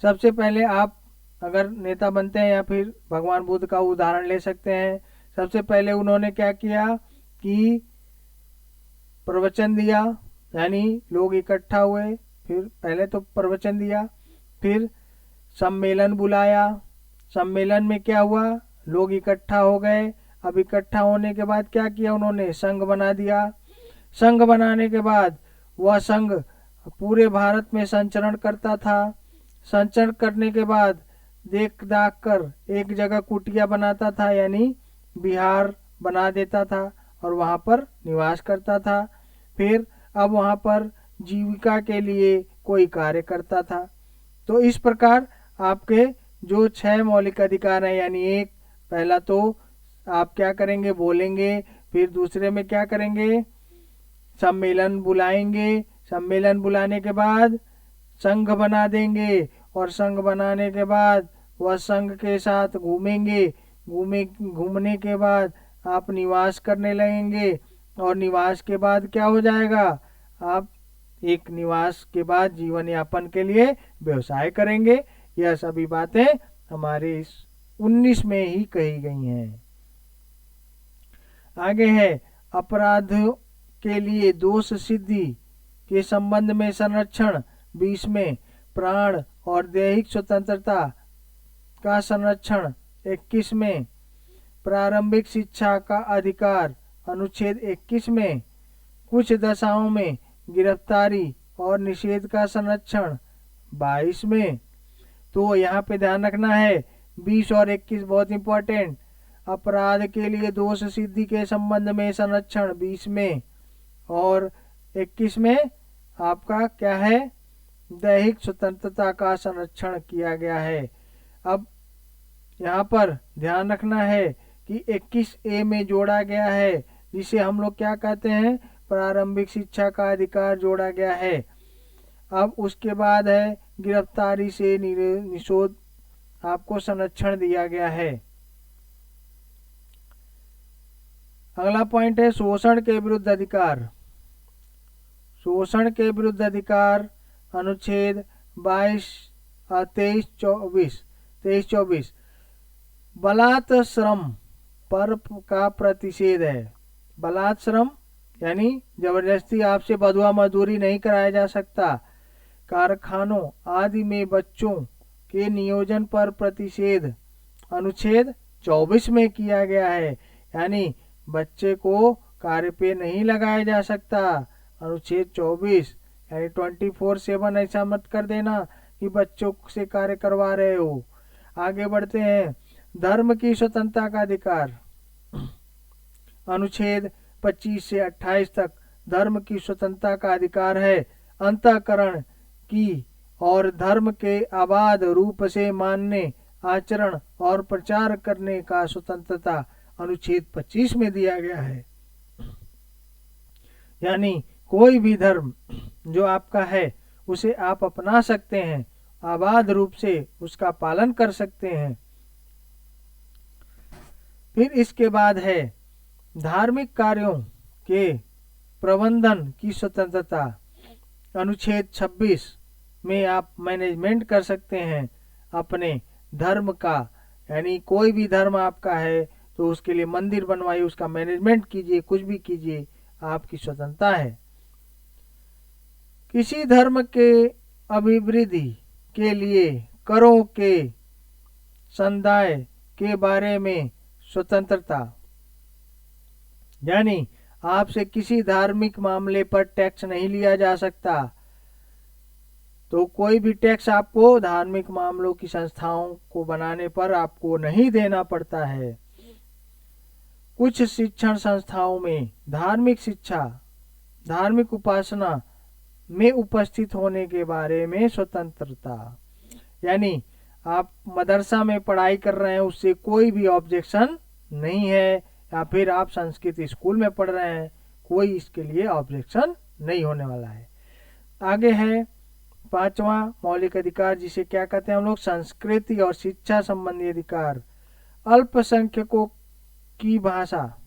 सबसे पहले आप अगर नेता बनते हैं या फिर भगवान बुद्ध का उदाहरण ले सकते हैं। सबसे पहले उन्होंने क्या किया कि प्रवचन दिया, यानी लोग इकट्ठा हुए, फिर पहले तो प्रवचन दिया, फिर सम्मेलन बुलाया, सम्मेलन में क्या हुआ, लोग इकट्ठा हो गए। अब इकट्ठा होने के बाद क्या किया उन्होंने, संघ बना दिया। संघ बनाने के बाद वह संघ पूरे भारत में संचरण करता था। संचरण करने के बाद देख दाख कर एक जगह कुटिया बनाता था, यानी बिहार बना देता था और वहाँ पर निवास करता था। फिर अब वहाँ पर जीविका के लिए कोई कार्य करता था। तो इस प्रकार आपके जो 6 मौलिक अधिकार हैं, यानी एक, पहला तो आप क्या करेंगे, बोलेंगे, फिर दूसरे में क्या करेंगे, सम्मेलन बुलाएंगे, सम्मेलन बुलाने के बाद संघ बना देंगे और संघ बनाने के बाद वह संघ के साथ घूमेंगे, घूमने के बाद आप निवास करने लगेंगे और निवास के बाद क्या हो जाएगा, आप एक निवास के बाद जीवन यापन के लिए व्यवसाय करेंगे। यह सभी बातें हमारे इस 19 में ही कही गई हैं। आगे है अपराध के लिए दोष सिद्धि के संबंध में संरक्षण 20 में, प्राण और दैहिक स्वतंत्रता का संरक्षण 21 में, प्रारंभिक शिक्षा का अधिकार अनुच्छेद 21 में, कुछ दशाओं में गिरफ्तारी और निषेध का संरक्षण 22 में। तो यहाँ पे ध्यान रखना है 20 और 21 बहुत इंपॉर्टेंट। अपराध के लिए दोष सिद्धि के संबंध में संरक्षण 20 में और 21 में आपका क्या है, दैहिक स्वतंत्रता का संरक्षण किया गया है। अब यहाँ पर ध्यान रखना है कि 21A में जोड़ा गया है, जिसे हम लोग क्या कहते हैं, प्रारंभिक शिक्षा का अधिकार जोड़ा गया है। अब उसके बाद है गिरफ्तारी से निषेध, आपको संरक्षण दिया गया है। अगला पॉइंट है शोषण के विरुद्ध अधिकार। शोषण के विरुद्ध अधिकार अनुच्छेद 23-24 बलात् श्रम पर का प्रतिषेध है। बलात् श्रम यानी जबरदस्ती आपसे बधुआ मजदूरी नहीं कराया जा सकता। कारखानों आदि में बच्चों के नियोजन पर प्रतिषेध अनुच्छेद 24 में किया गया है, यानी बच्चे को कार्य पे नहीं लगाया जा सकता। अनुच्छेद 24 यानी 24/7 ऐसा मत कर देना कि बच्चों से कार्य करवा रहे हो। आगे बढ़ते हैं, धर्म की स्वतंत्रता का अधिकार अनुच्छेद 25 से 28 तक धर्म की स्वतंत्रता का अधिकार है। अंतःकरण की और धर्म के अबाध रूप से मानने, आचरण और प्रचार करने का स्वतंत्रता अनुच्छेद 25 में दिया गया है। यानी कोई भी धर्म जो आपका है उसे आप अपना सकते हैं, आबाद रूप से उसका पालन कर सकते हैं। फिर इसके बाद है धार्मिक कार्यों के प्रबंधन की स्वतंत्रता। अनुच्छेद 26 में आप मैनेजमेंट कर सकते हैं अपने धर्म का, यानी कोई भी धर्म आपका है तो उसके लिए मंदिर बनवाइए, उसका मैनेजमेंट कीजिए, कुछ भी कीजिए, आपकी स्वतंत्रता है। किसी धर्म के अभिवृद्धि के लिए करों के संदाय के बारे में स्वतंत्रता, यानी आपसे किसी धार्मिक मामले पर टैक्स नहीं लिया जा सकता। तो कोई भी टैक्स आपको धार्मिक मामलों की संस्थाओं को बनाने पर आपको नहीं देना पड़ता है। कुछ शिक्षण संस्थाओं में धार्मिक शिक्षा, धार्मिक उपासना में उपस्थित होने के बारे में स्वतंत्रता, यानी आप मदरसा में पढ़ाई कर रहे हैं उससे कोई भी ऑब्जेक्शन नहीं है, या फिर आप संस्कृत स्कूल में पढ़ रहे हैं कोई इसके लिए ऑब्जेक्शन नहीं होने वाला है। आगे है 5वां मौलिक अधिकार, जिसे क्या कहते हैं हम लोग, संस्कृति और शिक्षा संबंधी अधिकार। अल्पसंख्यकों की भाषा,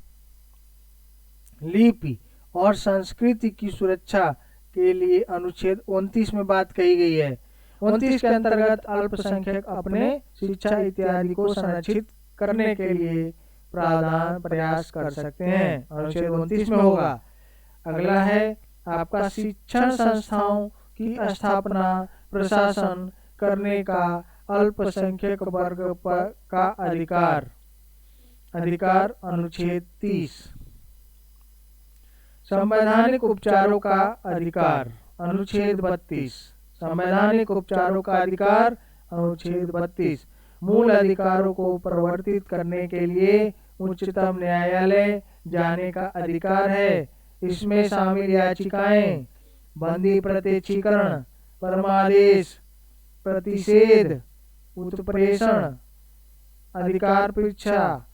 लिपि और संस्कृति की सुरक्षा के लिए अनुच्छेद 29 में बात कही गई है। 29 के अंतर्गत अल्पसंख्यक अपने शिक्षा इत्यादि को संरक्षित करने के लिए प्रावधान प्रयास कर सकते हैं, अनुच्छेद 29 में होगा। अगला है आपका शिक्षण संस्थाओं की स्थापना प्रशासन करने का अल्पसंख्यक वर्ग का अधिकार, अनुच्छेद 30। संवैधानिक उपचारों का अधिकार, अनुच्छेद 32। संवैधानिक उपचारों का अधिकार, अनुच्छेद 32। मूल अधिकारों को परिवर्तित करने के लिए उच्चतम न्यायालय जाने का अधिकार है। इसमें शामिल याचिकाएं, बंदी प्रत्यक्षीकरण, परमादेश, प्रतिषेध, उत्प्रेषण, अधिकार परीक्षा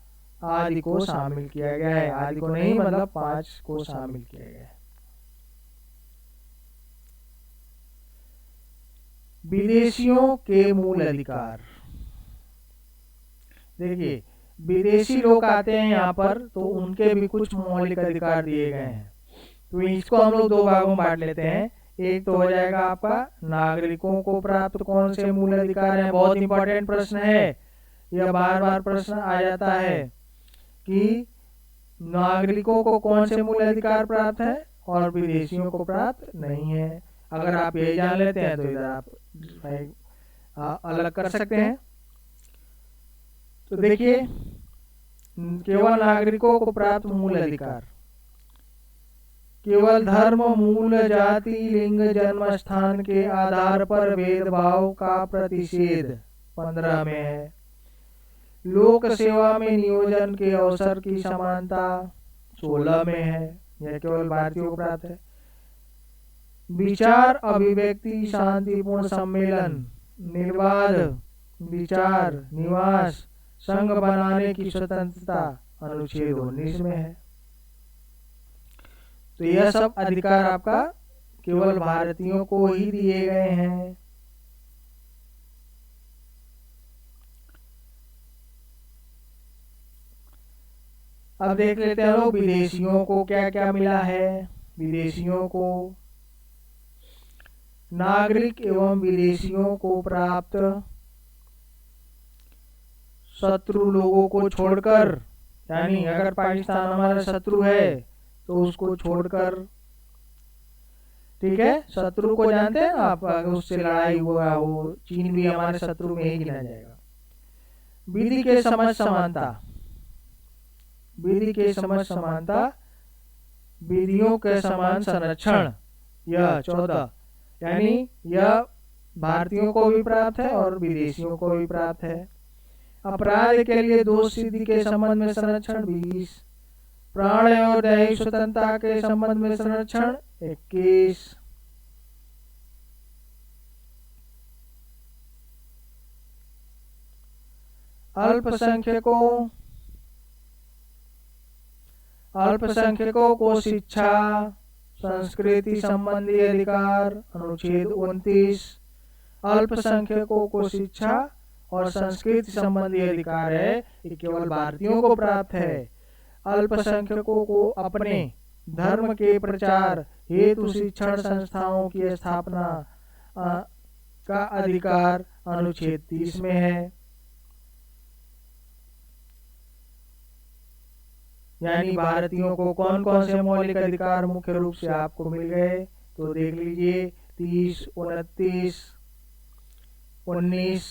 आदि को शामिल किया गया है। आदि को नहीं, मतलब 5 को शामिल किया गया है। विदेशियों के मूल अधिकार। देखिए, विदेशी लोग आते हैं यहाँ पर, तो उनके भी कुछ मौलिक अधिकार दिए गए हैं। तो इसको हम लोग 2 भागों में बांट लेते हैं। एक तो हो जाएगा आपका नागरिकों को प्राप्त कौन से मूल अधिकार हैं। बहुत इंपॉर्टेंट प्रश्न है, यह बार बार प्रश्न आ जाता है कि नागरिकों को कौन से मूल अधिकार प्राप्त है और विदेशियों को प्राप्त नहीं है। अगर आप ये जान लेते हैं तो इधर आप अलग कर सकते हैं। तो देखिए, केवल नागरिकों को प्राप्त मूल अधिकार, केवल धर्म, मूल जाति, लिंग, जन्म स्थान के आधार पर भेदभाव का प्रतिषेध 15 में है। लोक सेवा में नियोजन के अवसर की समानता 16 में है, यह केवल भारतीयों को प्राप्त है। विचार, अभिव्यक्ति, शांतिपूर्ण सम्मेलन, निर्बाध विचार, निवास, संघ बनाने की स्वतंत्रता अनुच्छेद 19 में है। तो यह सब अधिकार आपका केवल भारतीयों को ही दिए गए हैं। अब देख लेते हैं लोग विदेशियों को क्या क्या मिला है। विदेशियों को, नागरिक एवं विदेशियों को प्राप्त शत्रु लोगों को छोड़कर, यानी अगर पाकिस्तान हमारा शत्रु है तो उसको छोड़कर, ठीक है, शत्रु को जानते हैं आप, अगर उससे लड़ाई हुआ हो, चीन भी हमारे शत्रु में ही गिना जाएगा। विधि के समझ समानता, विधि के समझ समानता, विधियों के समान संरक्षण, यह 14, यानी यह भारतीयों को भी प्राप्त है और विदेशियों को भी प्राप्त है। अपराध के लिए दोष सिद्धि के संबंध में संरक्षण 20, प्राण और दैहिक स्वतंत्रता के संबंध में संरक्षण 21। अल्पसंख्यकों को शिक्षा संस्कृति संबंधी अधिकार अनुच्छेद 29। अल्पसंख्यकों को शिक्षा और संस्कृति संबंधी अधिकार है, ये केवल भारतीयों को प्राप्त है। अल्पसंख्यकों को अपने धर्म के प्रचार हेतु शिक्षण संस्थाओं की स्थापना का अधिकार अनुच्छेद 30 में है। यानी भारतीयों को कौन कौन से मौलिक अधिकार मुख्य रूप से आपको मिल गए, तो देख लीजिए 30, 29, 19,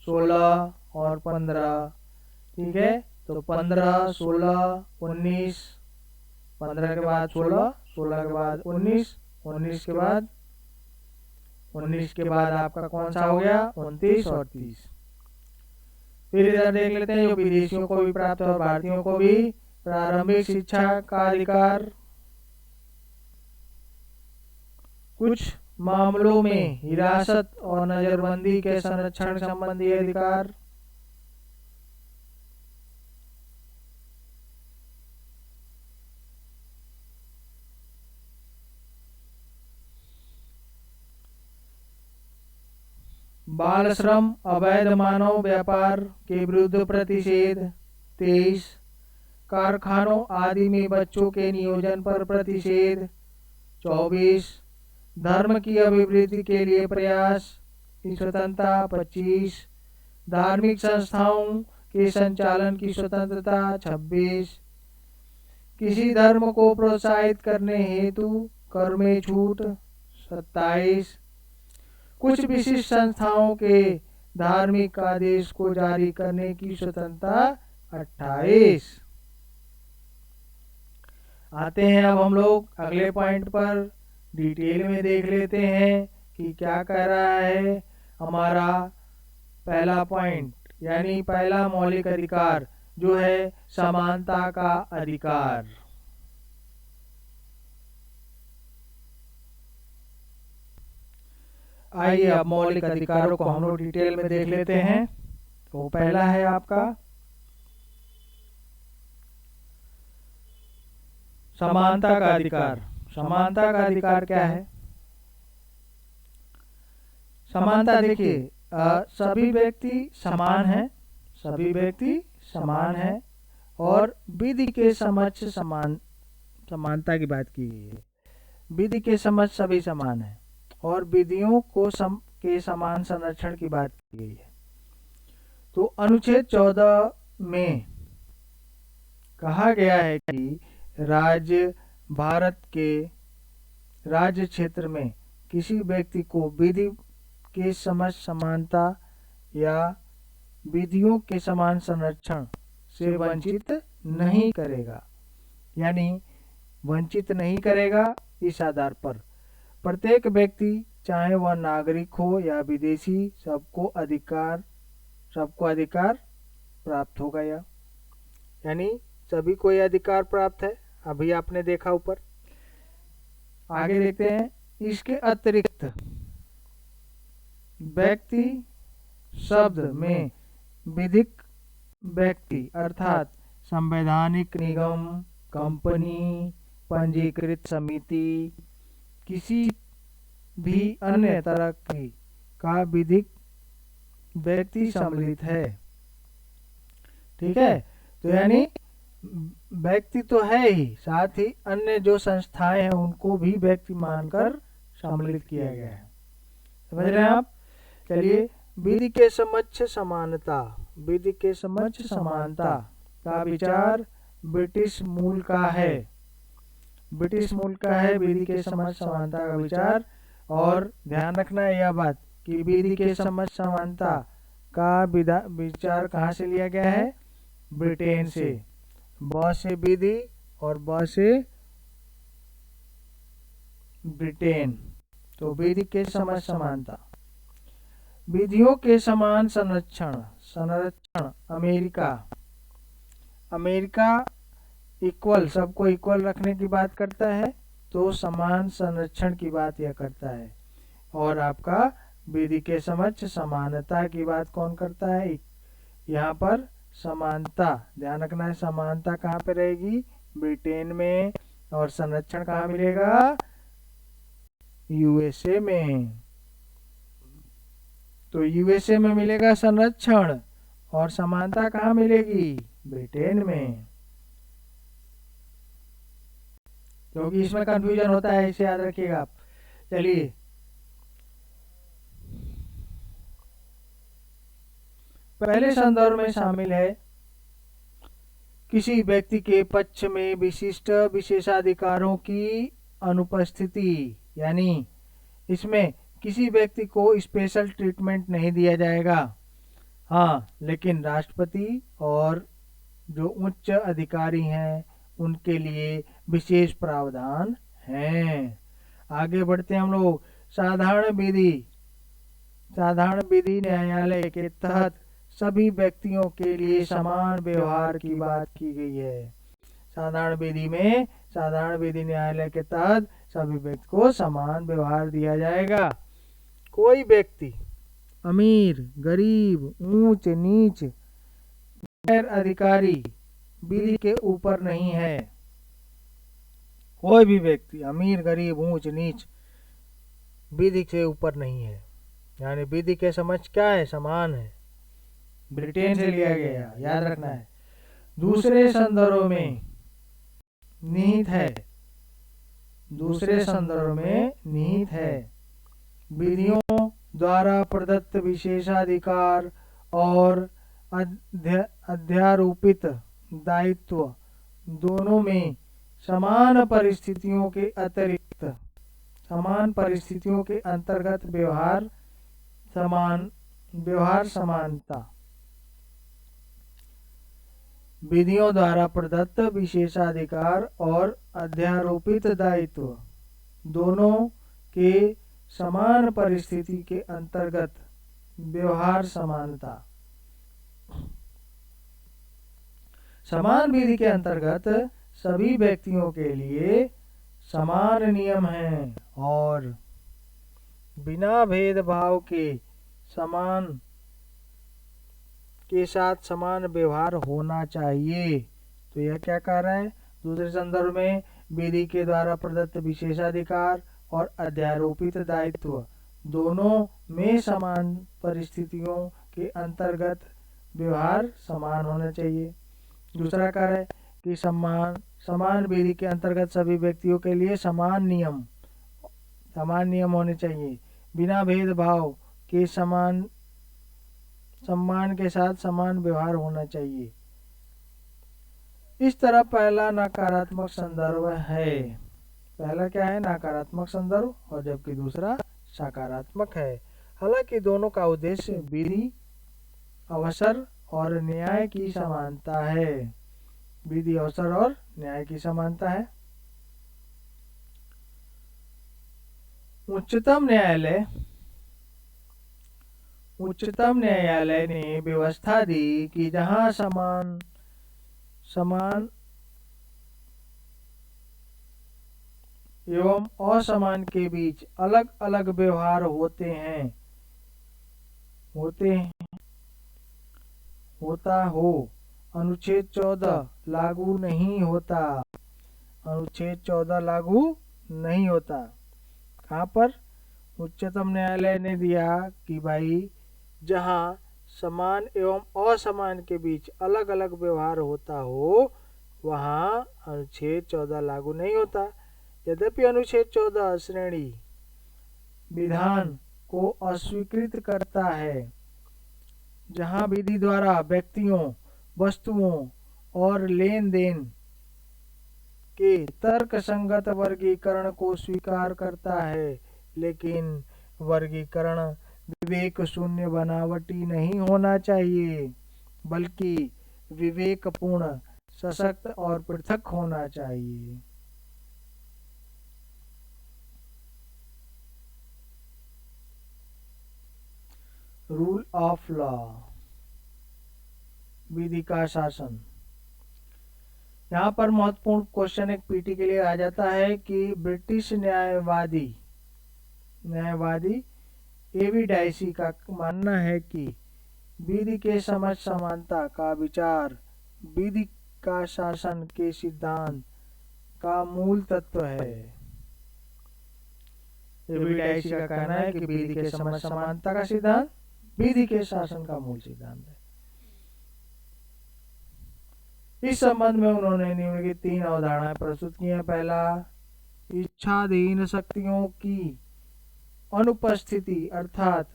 16 और 15। ठीक है, तो 15, 16, 19, 15 के बाद 16, 16 के बाद 19, 19 के बाद 19 के बाद आपका कौन सा हो गया 29 और 30। फिर इधर देख लेते हैं जो विदेशियों को भी प्राप्त है और भारतीयों को भी प्रारंभिक शिक्षा का अधिकार। कुछ मामलों में हिरासत और नजरबंदी के संरक्षण संबंधी अधिकार। बाल श्रम अवैध मानव व्यापार के विरुद्ध प्रतिषेध 23, कारखानों आदि में बच्चों के नियोजन पर प्रतिषेध 24, धर्म की अभिवृद्धि के लिए प्रयास की स्वतंत्रता 25, धार्मिक संस्थाओं के संचालन की स्वतंत्रता 26, किसी धर्म को प्रोत्साहित करने हेतु कर में छूट 27, कुछ विशिष्ट संस्थाओं के धार्मिक आदेश को जारी करने की स्वतंत्रता 28। आते हैं अब हम लोग अगले पॉइंट पर, डिटेल में देख लेते हैं कि क्या कह रहा है हमारा पहला पॉइंट, यानी पहला मौलिक अधिकार जो है समानता का अधिकार। आइए अब मौलिक अधिकारों को हम लोग डिटेल में देख लेते हैं। तो पहला है आपका समानता का अधिकार। समानता का अधिकार क्या है? समानता देखिए, सभी व्यक्ति समान हैं, सभी व्यक्ति समान हैं और विधि के समक्ष समानता की बात की गई है। विधि के समक्ष सभी समान हैं और विधियों को के समान संरक्षण की बात की गई है। तो अनुच्छेद 14 में कहा गया है कि भारत के राज्य क्षेत्र में किसी व्यक्ति को विधि के समक्ष समानता या विधियों के समान संरक्षण से वंचित नहीं करेगा, यानी वंचित नहीं करेगा। इस आधार पर प्रत्येक व्यक्ति, चाहे वह नागरिक हो या विदेशी, सबको अधिकार प्राप्त होगा, यानी सभी को यह अधिकार प्राप्त है। अभी आपने देखा ऊपर। आगे देखते हैं, इसके अतिरिक्त व्यक्ति शब्द में विधिक व्यक्ति अर्थात संवैधानिक निगम, कंपनी, पंजीकृत समिति, किसी भी अन्य तरह का विधिक व्यक्ति सम्मिलित है। ठीक है, तो यानी व्यक्ति तो है ही, साथ ही अन्य जो संस्थाएं हैं उनको भी व्यक्ति मानकर सम्मिलित किया गया है। समझ रहे हैं आप? चलिए, विधि के समक्ष समानता। विधि के समक्ष समानता का विचार ब्रिटिश मूल का है। ब्रिटिश मूल का है विधि के समक्ष समानता का विचार। और ध्यान रखना है यह बात कि विधि के समक्ष समानता का विचार कहाँ से लिया गया है? ब्रिटेन से। ब से विधि और ब से ब्रिटेन। तो विधि के समक्ष समानता। विधियों के समान संरक्षण अमेरिका। अमेरिका इक्वल, सबको इक्वल रखने की बात करता है, तो समान संरक्षण की बात यह करता है। और आपका विधि के समक्ष समानता की बात कौन करता है? यहाँ पर समानता, ध्यान रखना है, समानता कहाँ पे रहेगी? ब्रिटेन में। और संरक्षण कहाँ मिलेगा? यूएसए में। तो यूएसए में मिलेगा संरक्षण और समानता कहाँ मिलेगी? ब्रिटेन में। क्योंकि इसमें कंफ्यूजन होता है, इसे याद रखिएगा आप। चलिए, पहले संदर्भ में शामिल है किसी व्यक्ति के पक्ष में विशिष्ट विशेषाधिकारों की अनुपस्थिति, यानी इसमें किसी व्यक्ति को स्पेशल ट्रीटमेंट नहीं दिया जाएगा। हाँ, लेकिन राष्ट्रपति और जो उच्च अधिकारी हैं उनके लिए विशेष प्रावधान हैं। आगे बढ़ते हैं हम लोग। साधारण विधि न्यायालय के तहत सभी व्यक्तियों के लिए समान व्यवहार की बात की गई है। साधारण विधि न्यायालय के तहत सभी व्यक्ति को समान व्यवहार दिया जाएगा। कोई व्यक्ति अमीर, गरीब, ऊंच नीच, गैर अधिकारी विधि के ऊपर नहीं है। कोई भी व्यक्ति अमीर, गरीब, ऊंच नीच विधि से ऊपर नहीं है। यानी विधि के समक्ष क्या है, समान है। ब्रिटेन से लिया गया, याद रखना है। दूसरे संदर्भ में निहित है, दूसरे संदर्भ में निहित है। विधियों द्वारा प्रदत्त विशेषाधिकार और अध्यारोपित दायित्व दोनों में समान परिस्थितियों के अतिरिक्त, समान परिस्थितियों के अंतर्गत व्यवहार समानता। विधियों द्वारा प्रदत्त विशेषाधिकार और अध्यारोपित दायित्व दोनों के समान परिस्थिति के अंतर्गत व्यवहार समानता। समान विधि के अंतर्गत सभी व्यक्तियों के लिए समान नियम हैं और बिना भेदभाव के साथ समान व्यवहार होना चाहिए। तो यह क्या कह रहा है, दूसरे संदर्भ में विधि के द्वारा प्रदत्त विशेषाधिकार और अध्यारोपित दायित्व दोनों में समान परिस्थितियों के अंतर्गत व्यवहार समान होना चाहिए। दूसरा कार्य है कि समान विधि के अंतर्गत सभी व्यक्तियों के लिए समान नियम होने चाहिए, बिना भेदभाव के सम्मान के साथ समान व्यवहार होना चाहिए। इस तरह पहला नकारात्मक संदर्भ है। पहला क्या है, नकारात्मक संदर्भ, और जबकि दूसरा सकारात्मक है। हालांकि दोनों का उद्देश्य विधि, अवसर और न्याय की समानता है। विधि, अवसर और न्याय की समानता है। उच्चतम न्यायालय ने व्यवस्था दी कि जहां समान एवं असमान के बीच अलग अलग व्यवहार होता हो, अनुच्छेद 14 लागू नहीं होता। अनुच्छेद 14 लागू नहीं होता। कहाँ पर? उच्चतम न्यायालय ने दिया कि भाई जहाँ समान एवं असमान के बीच अलग अलग व्यवहार होता हो, वहाँ अनुच्छेद 14 लागू नहीं होता। यद्यपि अनुच्छेद 14 श्रेणी विधान को अस्वीकृत करता है, जहाँ विधि द्वारा व्यक्तियों, वस्तुओं और लेन देन के तर्कसंगत वर्गीकरण को स्वीकार करता है, लेकिन वर्गीकरण विवेक शून्य बनावटी नहीं होना चाहिए, बल्कि विवेकपूर्ण, सशक्त और पृथक होना चाहिए। रूल ऑफ लॉ, विधि का शासन। यहाँ पर महत्वपूर्ण क्वेश्चन एक पीटी के लिए आ जाता है कि ब्रिटिश न्यायवादी एवी डाइसी का मानना है कि विधि के समझ समानता का विचार विधि का शासन के सिद्धांत का मूल तत्व है। एवी डाइसी का कहना है कि विधि के समझ समानता का सिद्धांत विधि के शासन का मूल सिद्धांत है। इस संबंध में उन्होंने निम्नलिखित 3 अवधारणाएं प्रस्तुत की हैं। पहला, इच्छाधीन शक्तियों की अनुपस्थिति, अर्थात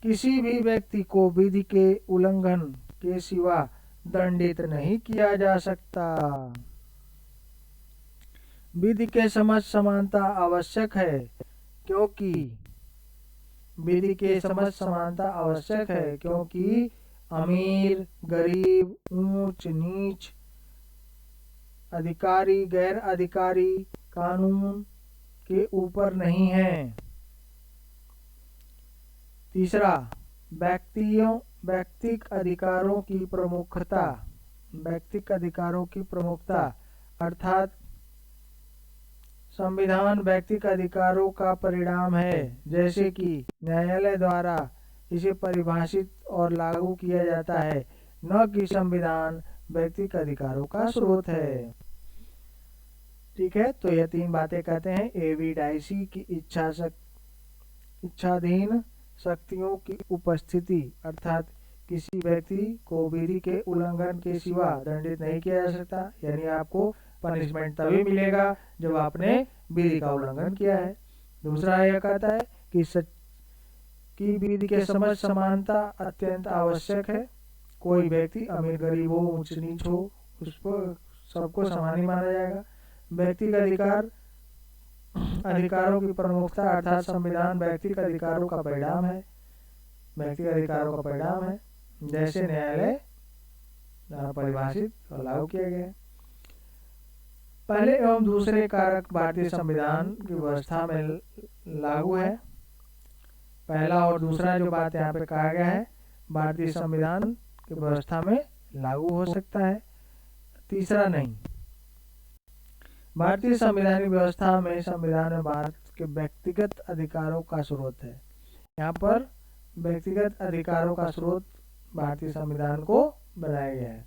किसी भी व्यक्ति को विधि के उल्लंघन के सिवा दंडित नहीं किया जा सकता। विधि के समझ समानता आवश्यक है क्योंकि अमीर, गरीब, ऊंच नीच, अधिकारी, गैर अधिकारी कानून के ऊपर नहीं है। तीसरा, व्यक्तिक अधिकारों की प्रमुखता, अर्थात संविधान व्यक्तिक अधिकारों का परिणाम है, जैसे कि न्यायालय द्वारा इसे परिभाषित और लागू किया जाता है, न कि संविधान व्यक्तिक अधिकारों का स्रोत है। ठीक है, तो यह 3 बातें कहते हैं एवी डाइसी की इच्छाधीन शक्तियों की उपस्थिति, अर्थात किसी व्यक्ति को विधि के उल्लंघन के सिवा दंडित नहीं किया जा सकता, यानी आपको पनिशमेंट तभी मिलेगा जब आपने विधि का उल्लंघन किया है। दूसरा यह कहता है कि विधि के समझ समानता अत्यंत आवश्यक है। कोई व्यक्ति अमीर गरीब हो, ऊंच नीच हो, उसको सबको समान ही माना जाएगा। व्यक्तिगत अधिकारों की प्रमुखता, अर्थात संविधान व्यक्तिगत अधिकारों का परिणाम है, व्यक्तिगत अधिकारों का परिणाम है, जैसे न्यायालय द्वारा परिभाषित और लागू किए गए। पहले एवं दूसरे कारक भारतीय संविधान की व्यवस्था में लागू है। पहला और दूसरा जो बात यहाँ पे कहा गया है भारतीय संविधान की व्यवस्था में लागू हो सकता है, तीसरा नहीं। भारतीय संवैधानिक व्यवस्था में संविधान में भारत के व्यक्तिगत अधिकारों का स्रोत है। यहाँ पर व्यक्तिगत अधिकारों का स्रोत भारतीय संविधान को बनाया गया है।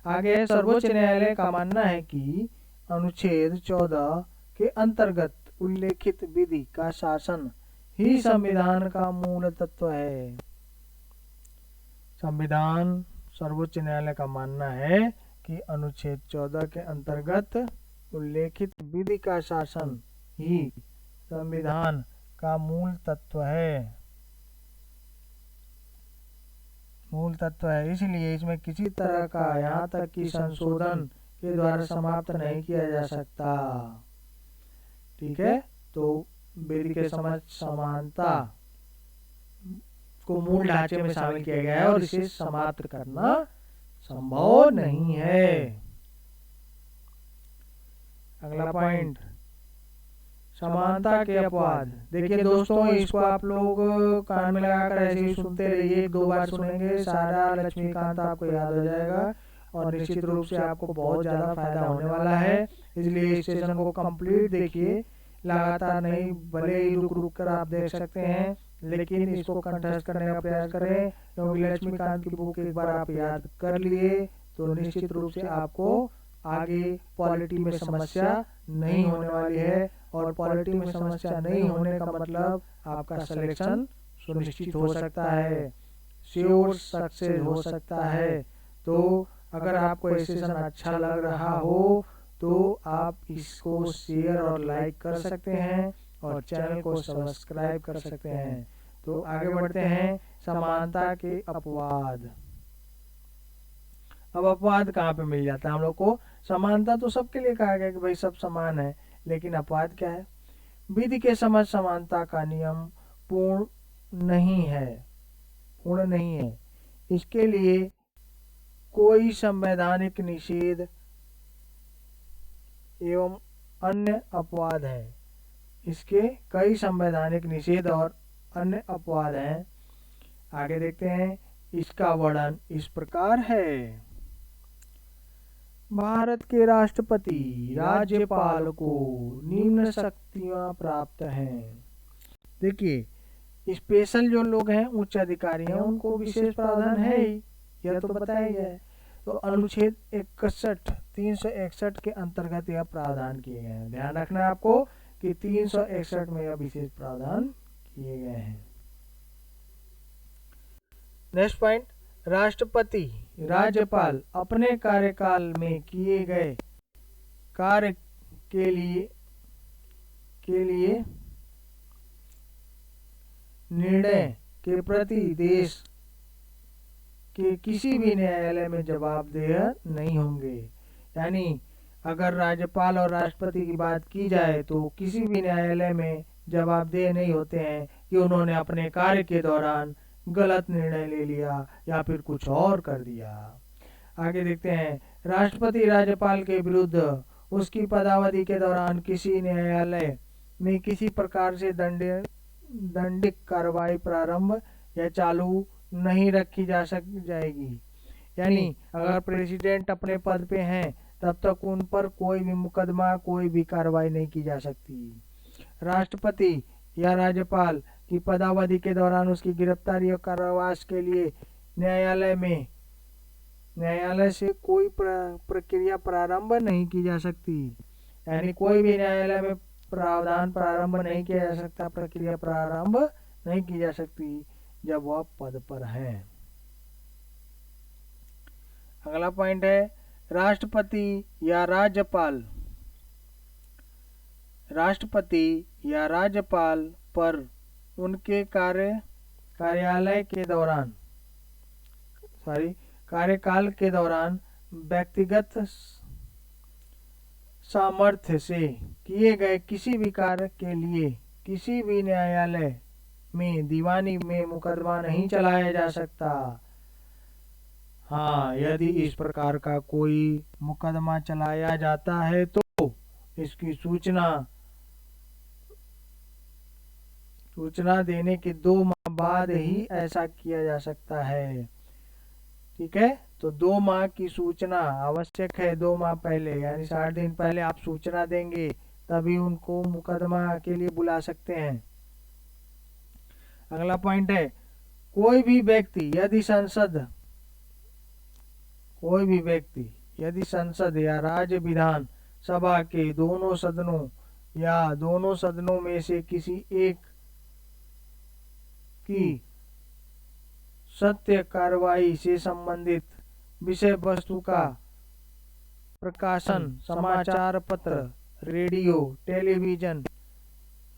आगे सर्वोच्च न्यायालय का मानना है कि अनुच्छेद 14 के अंतर्गत उल्लेखित विधि का शासन ही संविधान का मूल तत्व है। सर्वोच्च न्यायालय का मानना है कि अनुच्छेद 14 के अंतर्गत उल्लेखित विधि का शासन ही संविधान का मूल तत्व है। इसलिए इसमें किसी तरह का यहाँ तक कि संशोधन के द्वारा समाप्त नहीं किया जा सकता। ठीक है, तो विधि के समझ समानता को मूल ढांचे में शामिल किया गया है और इसे समाप्त करना संभव नहीं है। अगला पॉइंट, समानता के अपवाद। देखिए दोस्तों, इसको आप लोग कान में लगाकर ऐसे ही सुनते रहिए, 2 बार सुनेंगे, सारा लक्ष्मीकांत आपको याद हो जाएगा और निश्चित रूप से आपको बहुत ज्यादा फायदा होने वाला है। इसलिए इस सेशन को कंप्लीट देखिए, लगातार नहीं, भले ही रुक रुक कर आप देख सकते हैं, लेकिन इसको कंठस्थ करने का प्रयास करें, क्योंकि लक्ष्मीकांत की बुक एक बार आप याद कर लिए तो निश्चित रूप से आपको आगे पॉलिटी में समस्या नहीं होने वाली है। और पॉलिटी में समस्या नहीं होने का मतलब आपका सिलेक्शन सुनिश्चित हो सकता है, श्योर सक्सेस हो सकता है। तो अगर आपको ये सेशन अच्छा लग रहा हो तो आप इसको शेयर और लाइक कर सकते हैं और चैनल को सब्सक्राइब कर सकते हैं। तो आगे बढ़ते हैं, समानता के अपवाद। अब अपवाद कहाँ पे मिल जाता है हम लोग को? समानता तो सबके लिए कहा गया कि भाई सब समान है, लेकिन अपवाद क्या है? विधि के समझ समानता का नियम पूर्ण नहीं है। इसके लिए कोई संवैधानिक निषेध एवं अन्य अपवाद है। इसके कई संवैधानिक निषेध और अन्य अपवाद हैं। आगे देखते हैं, इसका वर्णन इस प्रकार है। भारत के राष्ट्रपति राज्यपाल को निम्न शक्तियां प्राप्त हैं। देखिए, स्पेशल जो लोग हैं, उच्च अधिकारी हैं, उनको विशेष प्रावधान है ही, यह तो बताया गया है। तो अनुच्छेद 361 के अंतर्गत यह प्रावधान किए गए हैं। ध्यान रखना है आपको कि 361 में यह विशेष प्रावधान किए गए हैं। नेक्स्ट पॉइंट, राष्ट्रपति राज्यपाल अपने कार्यकाल में किए गए कार्य के लिए निर्णय के प्रति देश के किसी भी न्यायालय में जवाबदेह नहीं होंगे। यानी अगर राज्यपाल और राष्ट्रपति की बात की जाए तो किसी भी न्यायालय में जवाबदेह नहीं होते हैं कि उन्होंने अपने कार्य के दौरान गलत निर्णय ले लिया या फिर कुछ और कर दिया। आगे देखते हैं, राष्ट्रपति राज्यपाल के विरुद्ध उसकी पदावधि के दौरान किसी न्यायालय में किसी प्रकार से दंडिक कार्रवाई प्रारंभ या चालू नहीं रखी जाएगी। यानी अगर प्रेसिडेंट अपने पद पे हैं तब तक उन पर कोई भी मुकदमा, कोई भी कार्रवाई नहीं की जा सकती। राष्ट्रपति या राज्यपाल की पदावधि के दौरान उसकी गिरफ्तारी और कारावास के लिए न्यायालय से कोई प्रक्रिया प्रारंभ नहीं की जा सकती। यानी कोई भी न्यायालय में प्रावधान प्रारंभ नहीं किया जा सकता, प्रक्रिया प्रारंभ नहीं की जा सकती। जब वह पद पर है। अगला पॉइंट है राष्ट्रपति या राज्यपाल। राष्ट्रपति या राज्यपाल पर उनके कार्यकाल के दौरान व्यक्तिगत सामर्थ्य से किए गए किसी भी कार्य के लिए किसी भी न्यायालय में दीवानी में मुकदमा नहीं चलाया जा सकता। हाँ, यदि इस प्रकार का कोई मुकदमा चलाया जाता है तो इसकी सूचना देने के 2 माह बाद ही ऐसा किया जा सकता है। ठीक है, तो 2 माह की सूचना आवश्यक है। 2 माह पहले यानी 60 दिन पहले आप सूचना देंगे, तभी उनको मुकदमा के लिए बुला सकते हैं। अगला पॉइंट है कोई भी व्यक्ति यदि संसद या राज्य विधान सभा के दोनों सदनों या दोनों सदनों में से किसी एक की सत्य कार्रवाई से संबंधित विषय वस्तु का प्रकाशन समाचार पत्र, रेडियो, टेलीविजन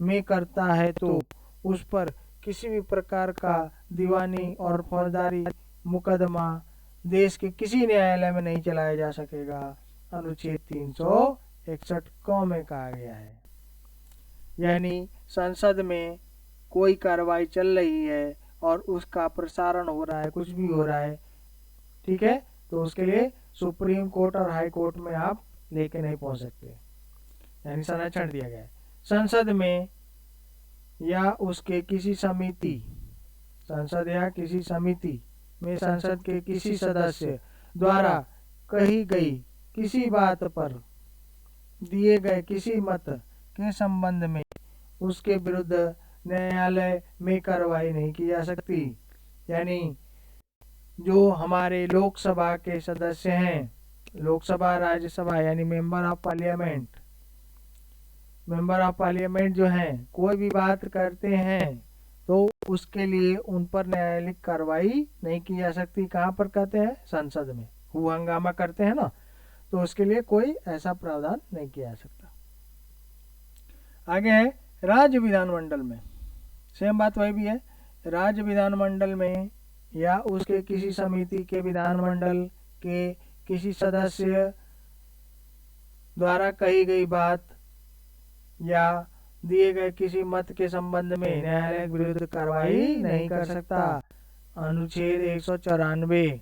में करता है तो उस पर किसी भी प्रकार का दीवानी और फौजदारी मुकदमा देश के किसी न्यायालय में नहीं चलाया जा सकेगा। अनुच्छेद 361 क में कहा गया है। यानी संसद में कोई कार्रवाई चल रही है और उसका प्रसारण हो रहा है, कुछ भी हो रहा है, ठीक है, तो उसके लिए सुप्रीम कोर्ट और हाई कोर्ट में आप लेके नहीं पहुंच सकते, यानी संरक्षण दिया गया है। संसद में या उसके किसी समिति में संसद के किसी सदस्य द्वारा कही गई किसी बात पर दिए गए किसी मत के संबंध में उसके विरुद्ध न्यायालय में कार्रवाई नहीं की जा सकती। यानी जो हमारे लोकसभा के सदस्य हैं, लोकसभा राज्यसभा यानी मेंबर ऑफ पार्लियामेंट जो हैं, कोई भी बात करते हैं तो उसके लिए उन पर न्यायालयिक कार्रवाई नहीं की जा सकती। कहाँ पर कहते हैं? संसद में हुआ हंगामा करते हैं ना, तो उसके लिए कोई ऐसा प्रावधान नहीं किया जा सकता। आगे है राज्य विधानमंडल में, सेम बात वही भी है। राज्य विधानमंडल में या उसके किसी समिति के विधानमंडल के किसी सदस्य द्वारा कही गई बात या दिए गए किसी मत के संबंध में न्यायालय विरुद्ध कार्रवाई नहीं कर सकता। अनुच्छेद 194।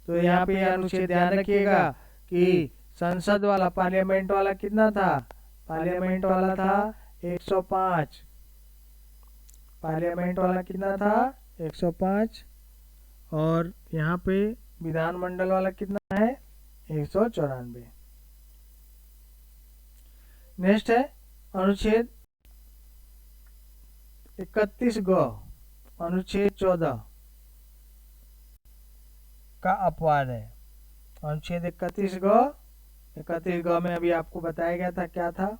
तो यहाँ पे अनुच्छेद ध्यान रखिएगा कि संसद वाला, पार्लियामेंट वाला कितना था? पार्लियामेंट वाला था 105। पार्लियामेंट वाला कितना था? 105। और यहाँ पे विधानमंडल वाला कितना है? 194। नेक्स्ट है अनुच्छेद 31 ग, अनुच्छेद 14 का अपवाद है। अनुच्छेद 31 ग में अभी आपको बताया गया था क्या था।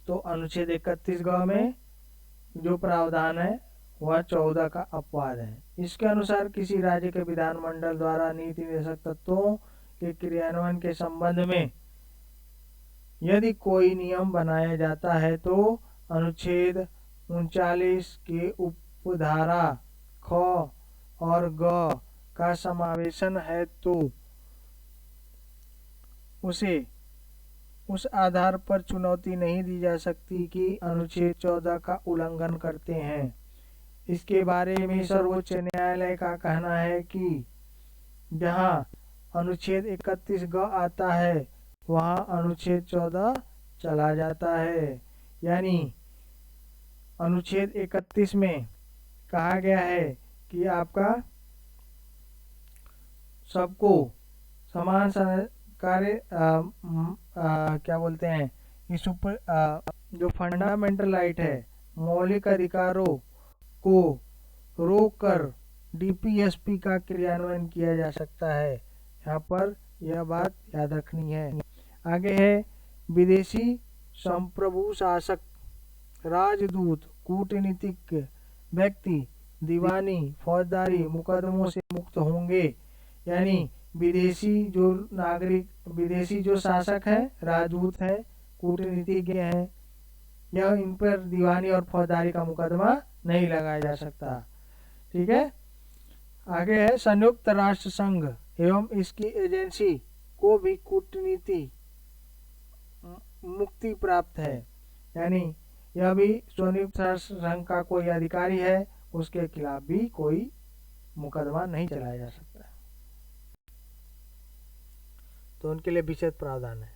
तो अनुच्छेद 31 ग में जो प्रावधान है वह 14 का अपवाद है। इसके अनुसार किसी राज्य के विधानमंडल द्वारा नीति निर्देशक तत्वों के क्रियान्वयन के संबंध में यदि कोई नियम बनाया जाता है तो अनुच्छेद 39 के उपधारा ख और ग का समावेशन है तो उसे उस आधार पर चुनौती नहीं दी जा सकती कि अनुच्छेद 14 का उल्लंघन करते हैं। इसके बारे में सर्वोच्च न्यायालय का कहना है कि जहां अनुच्छेद 31 ग आता है वहां अनुच्छेद 14 चला जाता है। यानी अनुच्छेद 31 में कहा गया है कि आपका सबको समान कार्य क्या बोलते हैं, इस जो फंडामेंटल राइट है, मौलिक अधिकारों को रोककर डीपीएसपी का क्रियान्वयन किया जा सकता है। यहाँ पर यह बात याद रखनी है। आगे है विदेशी संप्रभु शासक, राजदूत, कूटनीतिक व्यक्ति दीवानी फौजदारी मुकदमों से मुक्त होंगे। यानी विदेशी जो शासक है, राजदूत है, कूटनीतिज्ञ है, यह इन पर दीवानी और फौजदारी का मुकदमा नहीं लगाया जा सकता। ठीक है। आगे है संयुक्त राष्ट्र संघ एवं इसकी एजेंसी को भी कूटनीति मुक्ति प्राप्त है। यानी यह भी संयुक्त राष्ट्र संघ का कोई अधिकारी है, उसके खिलाफ भी कोई मुकदमा नहीं चलाया जा सकता। तो उनके लिए विशेष प्रावधान है।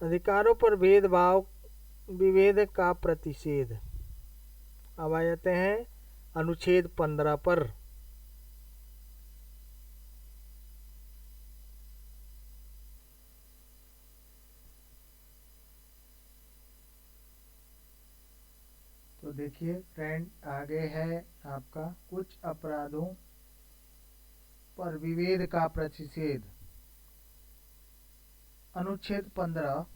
अधिकारों पर विवेद का प्रतिषेध। अब आ जाते हैं अनुच्छेद 15 पर। तो देखिए फ्रेंड, आगे है आपका कुछ अपराधों पर विवेद का प्रतिषेध। अनुच्छेद 15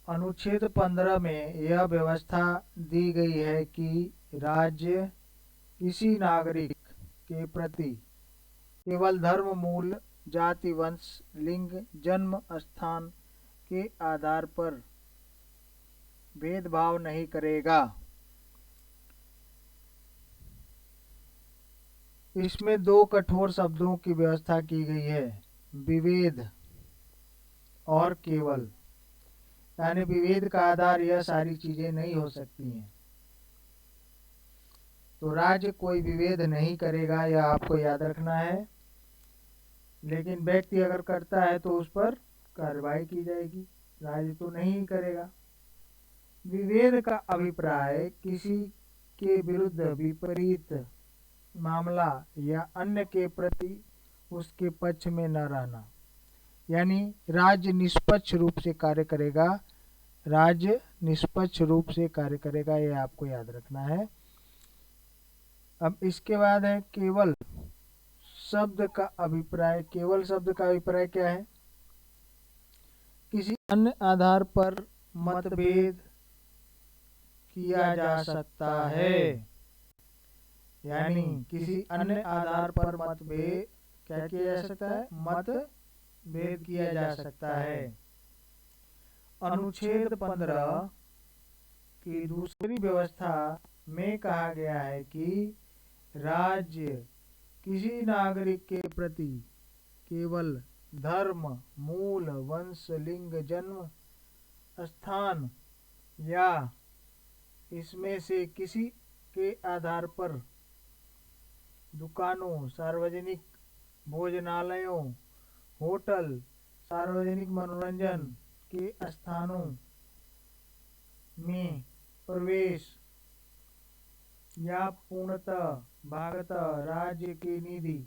अनुच्छेद 15 में यह व्यवस्था दी गई है कि राज्य किसी नागरिक के प्रति केवल धर्म, मूल, जाति, वंश, लिंग, जन्म स्थान के आधार पर भेदभाव नहीं करेगा। इसमें 2 कठोर शब्दों की व्यवस्था की गई है, विवेद और केवल। यानी विवेद का आधार यह सारी चीजें नहीं हो सकती हैं। तो राज्य कोई विवेद नहीं करेगा, यह आपको याद रखना है। लेकिन व्यक्ति अगर करता है तो उस पर कार्रवाई की जाएगी, राज्य तो नहीं करेगा। विवेद का अभिप्राय किसी के विरुद्ध विपरीत मामला या अन्य के प्रति उसके पक्ष में न रहना। यानी राज्य निष्पक्ष रूप से कार्य करेगा, राज्य निष्पक्ष रूप से कार्य करेगा, यह आपको याद रखना है। अब इसके बाद है केवल शब्द का अभिप्राय। केवल शब्द का अभिप्राय क्या है? किसी अन्य आधार पर मतभेद किया जा सकता है। यानी किसी अन्य आधार पर मतभेद क्या किया जा सकता है? मतभेद किया जा सकता है। अनुच्छेद 15 की दूसरी व्यवस्था में कहा गया है कि राज्य किसी नागरिक के प्रति केवल धर्म, मूल, वंश, लिंग, जन्म स्थान या इसमें से किसी के आधार पर दुकानों, सार्वजनिक भोजनालयों, होटल, सार्वजनिक मनोरंजन के स्थानों में प्रवेश या पूर्णतः भागतः राज्य की निधि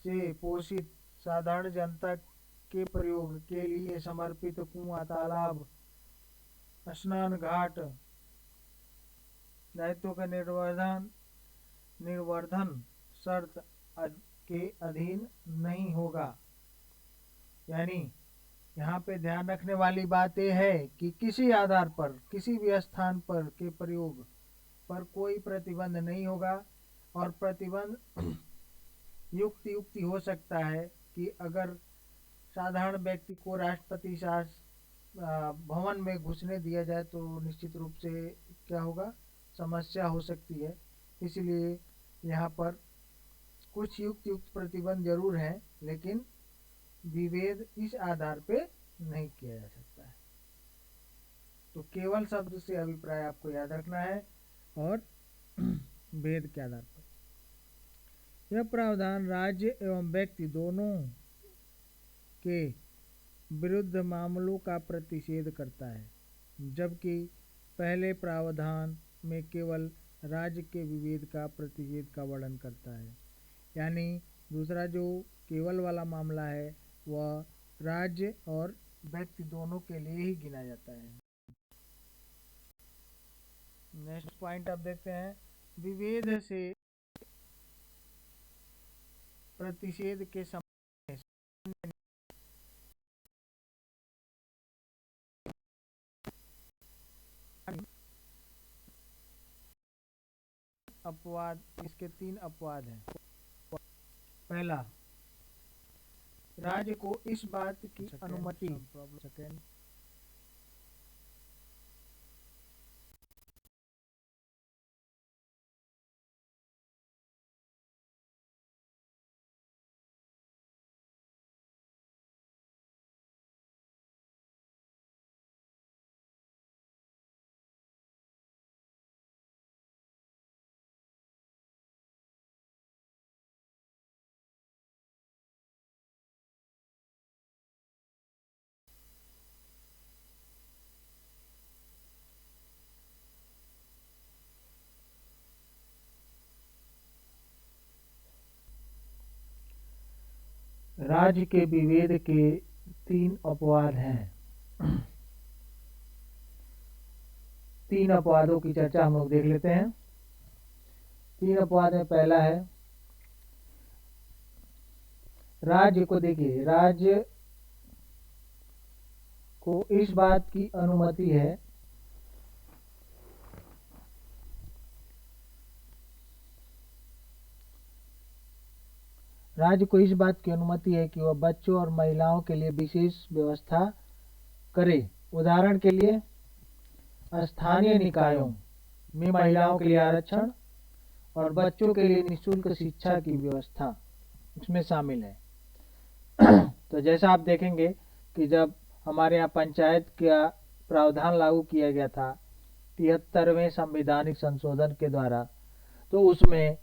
से पोषित साधारण जनता के प्रयोग के लिए समर्पित कुआं, तालाब, स्नान घाट दायित्वों का निर्वर्धन शर्त के अधीन नहीं होगा। यानी यहाँ पे ध्यान रखने वाली बात यह है कि किसी आधार पर किसी भी स्थान पर के प्रयोग पर कोई प्रतिबंध नहीं होगा। और प्रतिबंध युक्ति हो सकता है कि अगर साधारण व्यक्ति को राष्ट्रपति भवन में घुसने दिया जाए तो निश्चित रूप से क्या होगा, समस्या हो सकती है। इसलिए यहाँ पर कुछ युक्त प्रतिबंध जरूर हैं, लेकिन विभेद इस आधार पे नहीं किया जा सकता है। तो केवल शब्द से अभिप्राय आपको याद रखना है और भेद के आधार पर। यह प्रावधान राज्य एवं व्यक्ति दोनों के विरुद्ध मामलों का प्रतिषेध करता है, जबकि पहले प्रावधान में केवल राज्य के विभेद का प्रतिषेध का वर्णन करता है। यानी दूसरा जो केवल वाला मामला है वह राज्य और व्यक्ति दोनों के लिए ही गिना जाता है। नेक्स्ट पॉइंट आप देखते हैं, विभेद से प्रतिषेध के समय अपवाद, इसके 3 अपवाद हैं। पहला, राज्य को इस बात की अनुमति राज्य के विभेद के 3 अपवाद हैं। 3 अपवादों की चर्चा हम लोग देख लेते हैं। 3 अपवाद में पहला है, राज्य को देखिए, राज्य को इस बात की अनुमति है राज्य को इस बात की अनुमति है कि वह बच्चों और महिलाओं के लिए विशेष व्यवस्था करे। उदाहरण के लिए, स्थानीय निकायों में महिलाओं के लिए आरक्षण और बच्चों के लिए निःशुल्क शिक्षा की व्यवस्था इसमें शामिल है। तो जैसा आप देखेंगे कि जब हमारे यहाँ पंचायत का प्रावधान लागू किया गया था 73वें संवैधानिक संशोधन के द्वारा, तो उसमें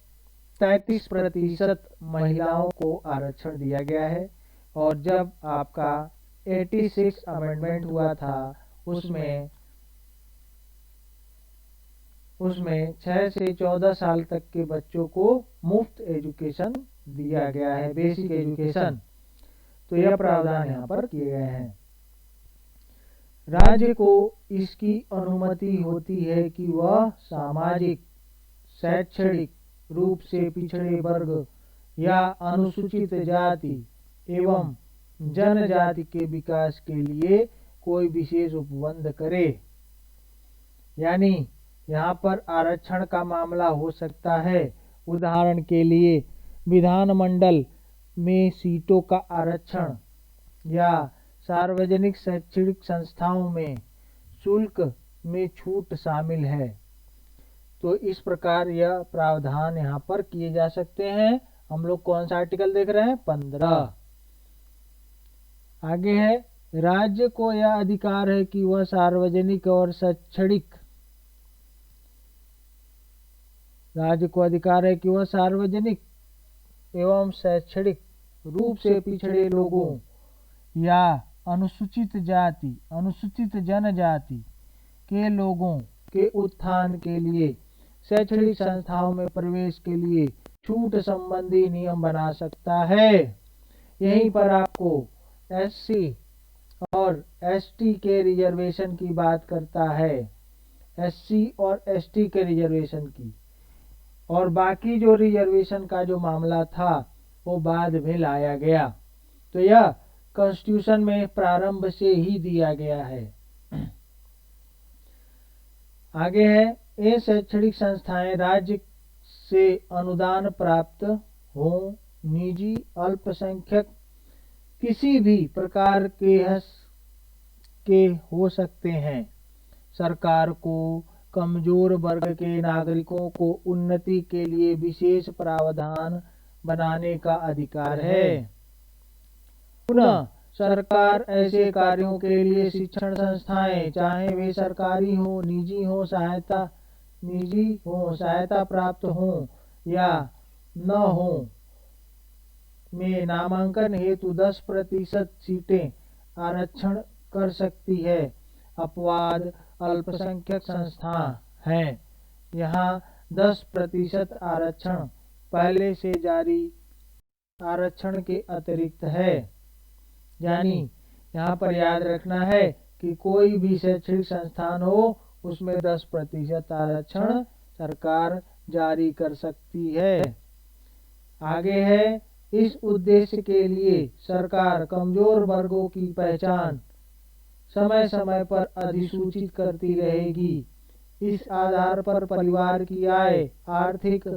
33% महिलाओं को आरक्षण दिया गया है। और जब आपका 86 अमेंडमेंट हुआ था, उसमें 6 से 14 साल तक के बच्चों को मुफ्त एजुकेशन दिया गया है, बेसिक एजुकेशन। तो यह प्रावधान यहाँ पर किए गए हैं। राज्य को इसकी अनुमति होती है कि वह सामाजिक, शैक्षणिक रूप से पिछड़े वर्ग या अनुसूचित जाति एवं जनजाति के विकास के लिए कोई विशेष उपबंध करे। यानी यहाँ पर आरक्षण का मामला हो सकता है। उदाहरण के लिए, विधानमंडल में सीटों का आरक्षण या सार्वजनिक शैक्षणिक संस्थाओं में शुल्क में छूट शामिल है। तो इस प्रकार यह प्रावधान यहाँ पर किए जा सकते हैं। हम लोग कौन सा आर्टिकल देख रहे हैं? 15। आगे है, राज्य को यह अधिकार है कि वह सार्वजनिक और शैक्षणिक एवं शैक्षणिक रूप से पिछड़े लोगों या अनुसूचित जाति, अनुसूचित जनजाति के लोगों के उत्थान के लिए शैक्षणिक संस्थाओं में प्रवेश के लिए छूट संबंधी नियम बना सकता है। यहीं पर आपको SC और ST के रिजर्वेशन की बात करता है, SC और ST के रिजर्वेशन की, और बाकी जो रिजर्वेशन का जो मामला था वो बाद में लाया गया। तो यह कॉन्स्टिट्यूशन में प्रारंभ से ही दिया गया है। आगे है, ये शैक्षणिक संस्थाएं राज्य से अनुदान प्राप्त हो, निजी, अल्पसंख्यक, किसी भी प्रकार के हो सकते हैं। सरकार को कमजोर वर्ग के नागरिकों को उन्नति के लिए विशेष प्रावधान बनाने का अधिकार है। पुनः सरकार ऐसे कार्यों के लिए शिक्षण संस्थाएं, चाहे वे सरकारी हो, निजी हो, सहायता प्राप्त हो या न हो, में नामांकन हेतु 10% सीटें आरक्षण कर सकती है। अपवाद अल्पसंख्यक संस्था है। यहाँ 10% आरक्षण पहले से जारी आरक्षण के अतिरिक्त है। यानी यहाँ पर याद रखना है कि कोई भी शैक्षणिक संस्थान हो, उसमें 10% आरक्षण सरकार जारी कर सकती है। आगे है, इस उद्देश्य के लिए सरकार कमजोर वर्गों की पहचान समय समय पर अधिसूचित करती रहेगी इस आधार पर परिवार की आय, आर्थिक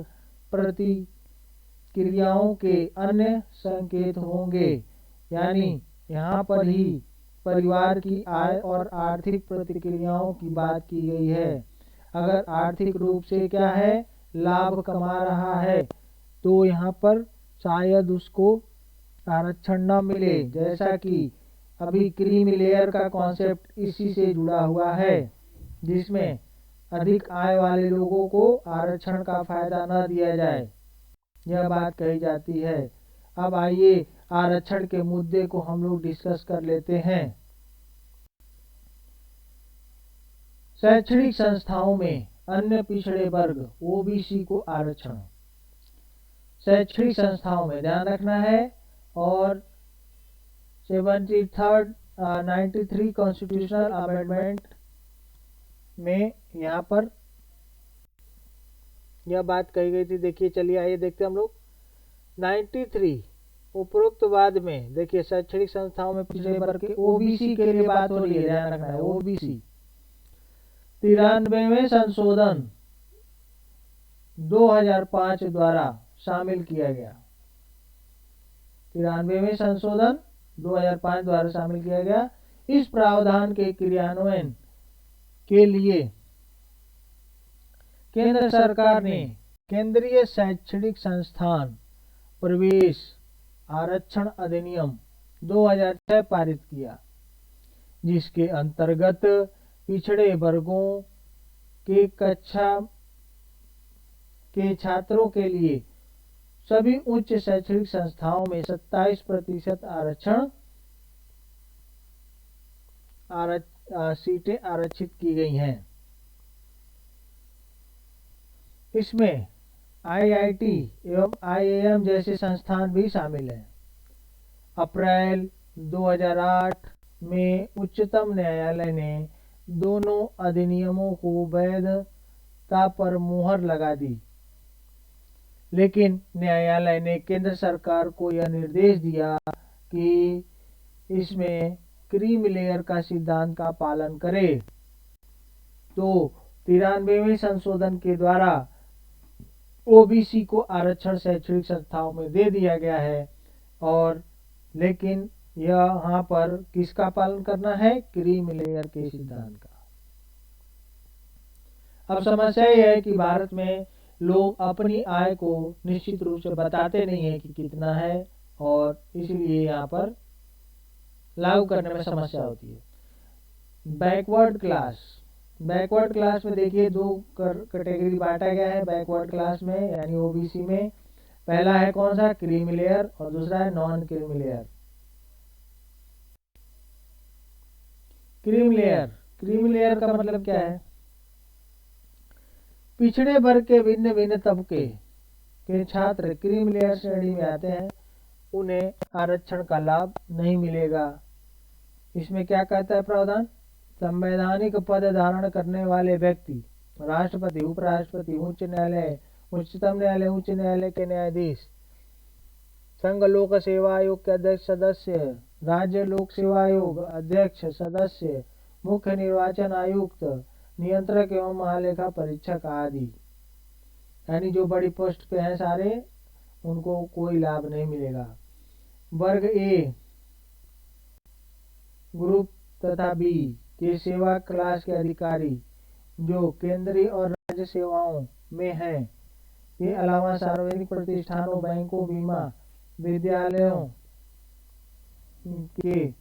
प्रतिक्रियाओं के अन्य संकेत होंगे। यानी यहाँ पर ही परिवार की आय और आर्थिक प्रतिक्रियाओं की बात की गई है। अगर आर्थिक रूप से क्या है, लाभ कमा रहा है, तो यहाँ पर शायद उसको आरक्षण न मिले। जैसा कि अभी क्रीमी लेयर का कॉन्सेप्ट इसी से जुड़ा हुआ है, जिसमें अधिक आय वाले लोगों को आरक्षण का फायदा न दिया जाए, यह बात कही जाती है। अब आइए आरक्षण के मुद्दे को हम लोग डिस्कस कर लेते हैं। शैक्षणिक संस्थाओं में अन्य पिछड़े वर्ग ओबीसी को आरक्षण। शैक्षणिक संस्थाओं में ध्यान रखना है। और 93 कॉन्स्टिट्यूशनल अमेंडमेंट में यहाँ पर यह बात कही गई थी। देखिए, चलिए आइए देखते हैं हम लोग 93 उपरोक्त बाद में। देखिए, शैक्षणिक संस्थाओं में पिछड़े वर्ग के ओबीसी के लिए बात हो रही है, ध्यान रखना है। ओबीसी 93वें संशोधन 2005 द्वारा शामिल किया गया। 93वें संशोधन 2005 द्वारा शामिल किया गया। इस प्रावधान के क्रियान्वयन के लिए केंद्र सरकार ने केंद्रीय शैक्षणिक संस्थान प्रवेश आरक्षण अधिनियम 2006 पारित किया, जिसके अंतर्गत पिछड़े वर्गों के कक्षा के छात्रों के लिए सभी उच्च शैक्षणिक संस्थाओं में 27% सीटें आरक्षित की गई हैं। इसमें आईआईटी एवं आईआईएम जैसे संस्थान भी शामिल हैं। अप्रैल 2008 में उच्चतम न्यायालय ने दोनों अधिनियमों को वैधता पर मुहर लगा दी, लेकिन न्यायालय ने केंद्र सरकार को यह निर्देश दिया कि इसमें क्रीमी लेयर का सिद्धांत का पालन करे। तो 93वें संशोधन के द्वारा ओबीसी को आरक्षण शैक्षणिक संस्थाओं में दे दिया गया है। और लेकिन यहाँ पर किसका पालन करना है? क्रीमी लेयर के सिद्धांत का। अब समस्या यह है कि भारत में लोग अपनी आय को निश्चित रूप से बताते नहीं है कि कितना है, और इसलिए यहाँ पर लागू करने में समस्या होती है। बैकवर्ड क्लास में देखिए दो कैटेगरी बांटा गया है बैकवर्ड क्लास में, यानी ओबीसी में। पहला है कौन सा? क्रीमी लेयर, और दूसरा है non creamy layer. Creamy layer का मतलब क्या है? पिछड़े वर्ग के भिन्न भिन्न तबके के छात्र क्रीमी लेयर श्रेणी में आते हैं, उन्हें आरक्षण का लाभ नहीं मिलेगा। इसमें क्या कहता है प्रावधान? संवैधानिक पद धारण करने वाले व्यक्ति, राष्ट्रपति, उपराष्ट्रपति, उच्च न्यायालय, उच्चतम न्यायालय, उच्च न्यायालय के न्यायाधीश, संघ लोक सेवा आयोग के अध्यक्ष सदस्य, राज्य लोक सेवा आयोग अध्यक्ष सदस्य, मुख्य निर्वाचन आयुक्त, नियंत्रक एवं महालेखा परीक्षक आदि, यानी जो बड़ी पोस्ट पे हैं सारे, उनको कोई लाभ नहीं मिलेगा। वर्ग ए ग्रुप तथा बी के सेवा क्लास के अधिकारी जो केंद्रीय और राज्य सेवाओं में हैं, के अलावा सार्वजनिक प्रतिष्ठानों, बैंकों, बीमा, विद्यालयों के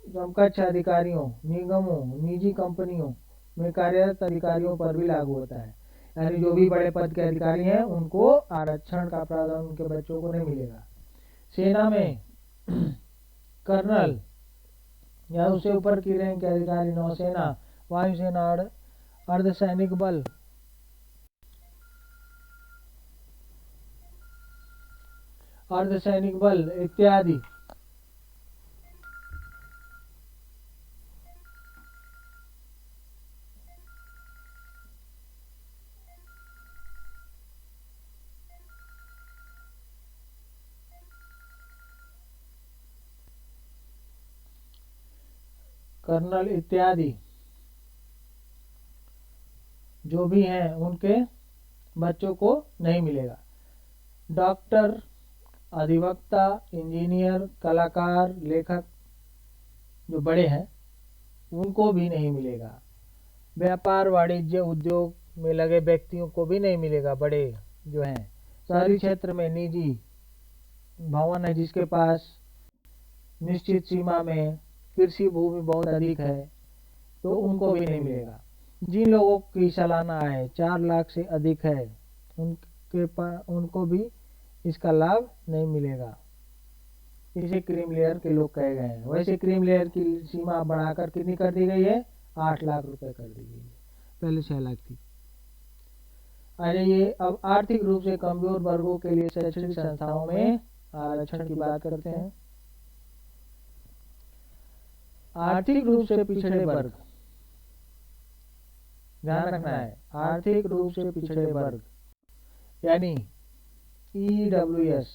समकक्ष अधिकारियों, निगमों, निजी कंपनियों में कार्यरत अधिकारियों पर भी लागू होता है। यानी जो भी बड़े पद के अधिकारी हैं, उनको आरक्षण का प्रावधान उनके बच्चों को नहीं मिलेगा। सेना में कर्नल या उससे ऊपर की रैंक के अधिकारी, नौसेना, वायुसेना, अर्धसैनिक बल, इत्यादि कर्नल इत्यादि जो भी हैं उनके बच्चों को नहीं मिलेगा। डॉक्टर, अधिवक्ता, इंजीनियर, कलाकार, लेखक जो बड़े हैं उनको भी नहीं मिलेगा। व्यापार, वाणिज्य, उद्योग में लगे व्यक्तियों को भी नहीं मिलेगा, बड़े जो हैं। शहरी क्षेत्र में निजी भवन है जिसके पास निश्चित सीमा में कृषि भूमि बहुत अधिक है तो उनको भी नहीं मिलेगा। जिन लोगों की सालाना आय 4 लाख से अधिक है उनको भी इसका लाभ नहीं मिलेगा। इसे क्रीम लेयर के लोग कहे गए हैं। वैसे क्रीम लेयर की सीमा बढ़ाकर कितनी कर दी गई है? 8 लाख रुपए कर दी गई है, पहले 6 लाख थी। आ जाइए अब आर्थिक रूप से कमजोर वर्गों के लिए शैक्षणिक संस्थाओं में आरक्षण की बात करते हैं। आर्थिक रूप से पिछड़े वर्ग, ध्यान रखना है, आर्थिक रूप से पिछड़े वर्ग यानी EWS,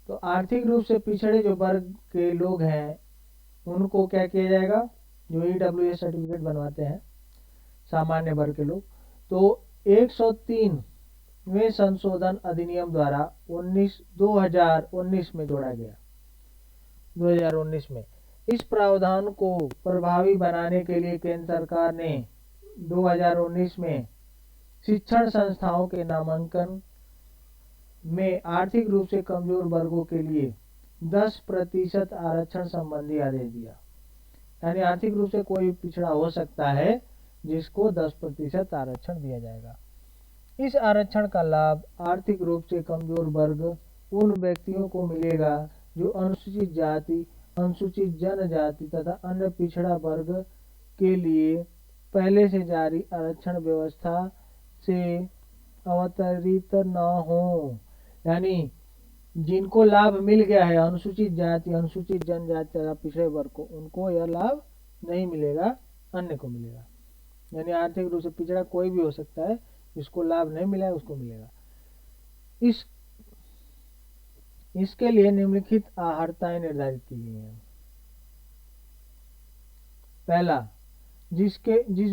तो आर्थिक रूप से पिछड़े जो वर्ग के लोग हैं उनको क्या किया जाएगा? जो EWS सर्टिफिकेट बनवाते हैं सामान्य वर्ग के लोग, तो 103वें संशोधन अधिनियम द्वारा 2019 में जोड़ा गया। 2019 में इस प्रावधान को प्रभावी बनाने के लिए केंद्र सरकार ने 2019 में शिक्षण संस्थाओं के नामांकन में आर्थिक रूप से कमजोर वर्गों के लिए 10% आरक्षण संबंधी आदेश दिया। यानी आर्थिक रूप से कोई पिछड़ा हो सकता है जिसको 10% आरक्षण दिया जाएगा। इस आरक्षण का लाभ आर्थिक रूप से कमजोर वर्ग उन व्यक्तियों को मिलेगा जो अनुसूचित जाति, अनुसूचित जनजाति तथा अन्य पिछड़ा वर्ग के लिए पहले से जारी आरक्षण व्यवस्था से अवतरित न हो। यानी जिनको लाभ मिल गया है अनुसूचित जाति, अनुसूचित जनजाति तथा पिछड़े वर्ग को, उनको यह लाभ नहीं मिलेगा, अन्य को मिलेगा। यानी आर्थिक रूप से पिछड़ा कोई भी हो सकता है, जिसको लाभ नहीं मिला है उसको मिलेगा। इसके लिए निम्नलिखित अर्हताएं निर्धारित की गई हैं। पहला, जिस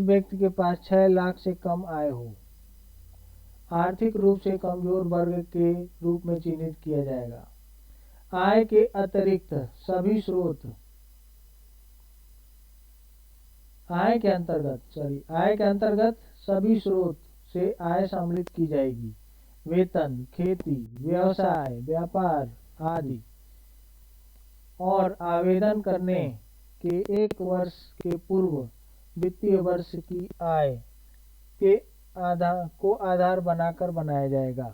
व्यक्ति के पास 6 लाख से कम आय हो, आर्थिक रूप से कमजोर वर्ग के रूप में चिन्हित किया जाएगा। आय के अतिरिक्त सभी स्रोत, आय के अंतर्गत सभी स्रोत से आय सम्मिलित की जाएगी। वेतन, खेती, व्यवसाय, व्यापार आदि, और आवेदन करने के 1 वर्ष के पूर्व वित्तीय वर्ष की आय के आधार बनाकर बनाया जाएगा।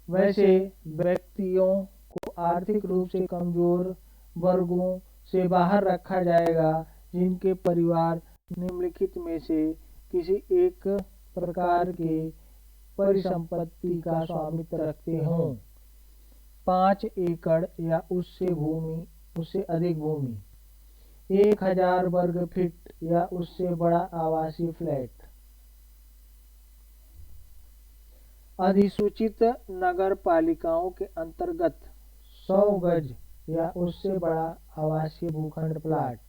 वैसे व्यक्तियों को आर्थिक रूप से कमजोर वर्गों से बाहर रखा जाएगा जिनके परिवार निम्नलिखित में से किसी एक प्रकार के परिसंपत्ति का स्वामित्व रखते हों। 5 एकड़ या उससे अधिक भूमि, 1000 वर्ग फीट या उससे बड़ा आवासीय फ्लैट, अधिसूचित नगर पालिकाओं के अंतर्गत 100 गज या उससे बड़ा आवासीय भूखंड प्लाट,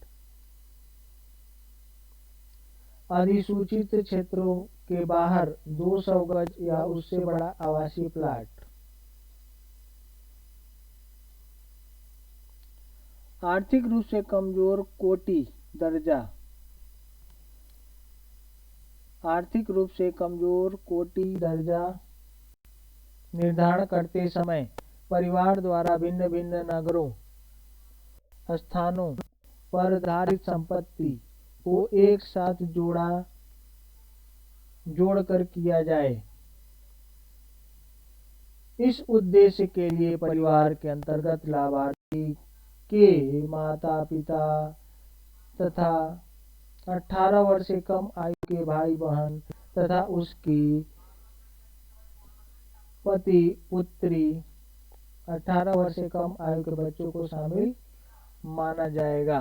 अधिसूचित क्षेत्रों के बाहर 200 गज या उससे बड़ा आवासीय प्लाट, आर्थिक रूप से कमजोर कोटि दर्जा, आर्थिक रूप से कमजोर कोटि दर्जा निर्धारण करते समय परिवार द्वारा भिन्न भिन्न नगरों स्थानों पर धारित संपत्ति को एक साथ जोड़कर किया जाए। इस उद्देश्य के लिए परिवार के अंतर्गत लाभार्थी के माता पिता तथा 18 वर्ष से कम आयु के भाई बहन तथा उसकी पति पुत्री 18 वर्ष से कम आयु के बच्चों को शामिल माना जाएगा।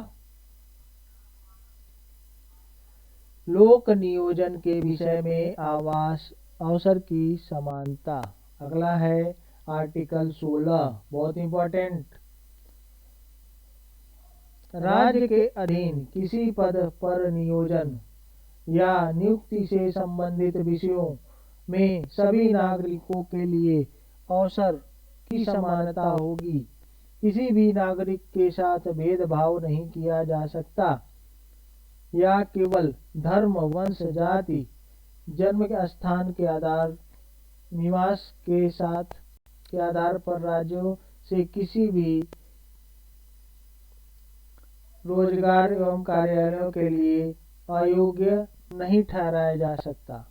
लोक नियोजन के विषय में अवसर की समानता, अगला है आर्टिकल 16, बहुत इंपॉर्टेंट। राज्य के अधीन किसी पद पर नियोजन या नियुक्ति से संबंधित विषयों में सभी नागरिकों के लिए अवसर की समानता होगी। किसी भी नागरिक के साथ भेदभाव नहीं किया जा सकता या केवल धर्म, वंश, जाति, जन्म के स्थान के आधार, निवास के आधार पर राज्यों से किसी भी रोजगार एवं कार्यालयों के लिए अयोग्य नहीं ठहराया जा सकता।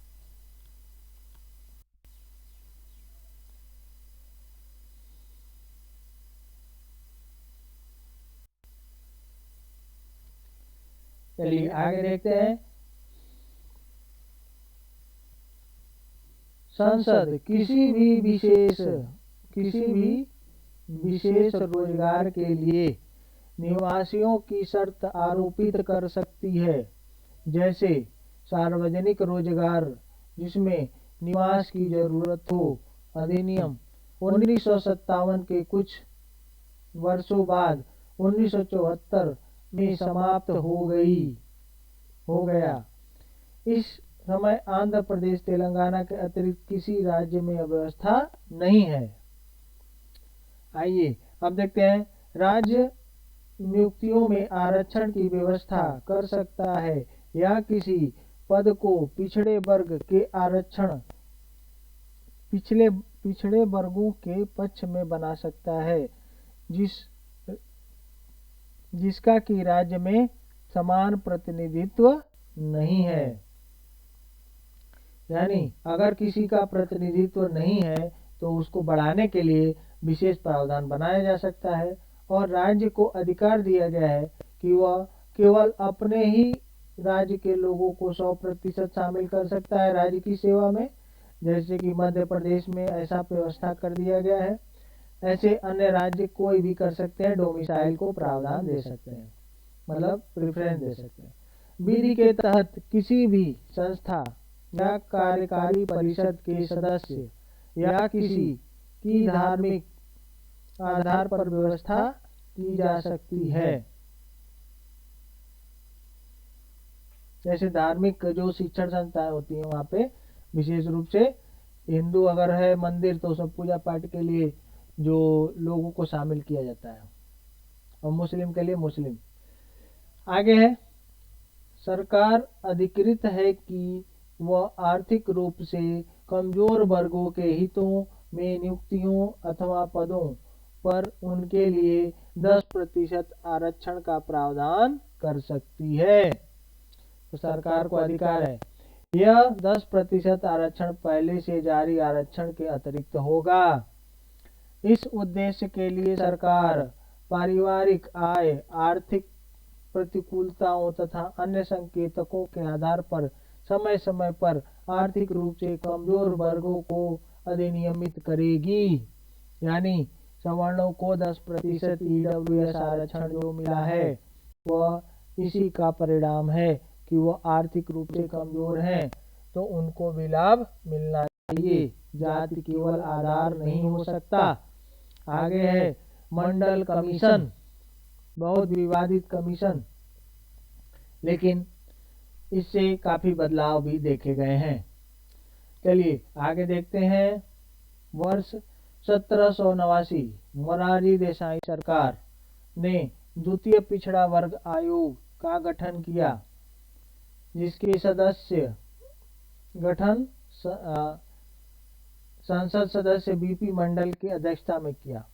चलिए आगे देखते हैं। संसद किसी भी विशेष रोजगार के लिए निवासियों की शर्त आरोपित कर सकती है, जैसे सार्वजनिक रोजगार जिसमें निवास की जरूरत हो। अधिनियम 1957 के कुछ वर्षों बाद 1974 में समाप्त हो गया। इस समय आंध्र प्रदेश, तेलंगाना के अतिरिक्त किसी राज्य में यह व्यवस्था नहीं है। आइए अब देखते हैं। राज्य नियुक्तियों में आरक्षण की व्यवस्था कर सकता है या किसी पद को पिछड़े वर्गों के पक्ष में बना सकता है जिसका कि राज्य में समान प्रतिनिधित्व नहीं है। यानी अगर किसी का प्रतिनिधित्व नहीं है तो उसको बढ़ाने के लिए विशेष प्रावधान बनाया जा सकता है। और राज्य को अधिकार दिया गया है कि वह केवल अपने ही राज्य के लोगों को 100% शामिल कर सकता है राज्य की सेवा में, जैसे कि मध्य प्रदेश में ऐसा व्यवस्था कर दिया गया है। ऐसे अन्य राज्य कोई भी कर सकते हैं, डोमिसाइल को प्रावधान दे सकते हैं, मतलब प्रेफरेंस दे सकते हैं। विधि के तहत किसी भी संस्था या कार्यकारी परिषद के सदस्य या किसी की धार्मिक आधार पर व्यवस्था की जा सकती है। जैसे धार्मिक जो शिक्षण संस्थाएं होती हैं वहाँ पे विशेष रूप से हिंदू अगर है मंदिर तो सब पूजा पाठ के लिए जो लोगों को शामिल किया जाता है, और मुस्लिम के लिए मुस्लिम। आगे है, सरकार अधिकृत है कि वह आर्थिक रूप से कमजोर वर्गों के हितों में नियुक्तियों अथवा पदों पर उनके लिए 10% आरक्षण का प्रावधान कर सकती है। तो सरकार को अधिकार है। यह 10% आरक्षण पहले से जारी आरक्षण के अतिरिक्त होगा। इस उद्देश्य के लिए सरकार पारिवारिक आय, आर्थिक प्रतिकूलताओं तथा अन्य संकेतकों के आधार पर समय समय पर आर्थिक रूप से कमजोर वर्गों को अधिनियमित करेगी। यानी सवर्णों को 10% ईडब्ल्यूएस आरक्षण जो मिला है वह इसी का परिणाम है कि वो आर्थिक रूप से कमजोर हैं, तो उनको भी लाभ मिलना चाहिए। जाति केवल आधार नहीं हो सकता। आगे है मंडल कमीशन, बहुत विवादित कमीशन, लेकिन इससे काफी बदलाव भी देखे गए हैं। चलिए आगे देखते हैं। वर्ष 1789 मोरारजी देसाई सरकार ने द्वितीय पिछड़ा वर्ग आयोग का गठन किया, जिसके सदस्य गठन संसद सदस्य बीपी मंडल की अध्यक्षता में किया,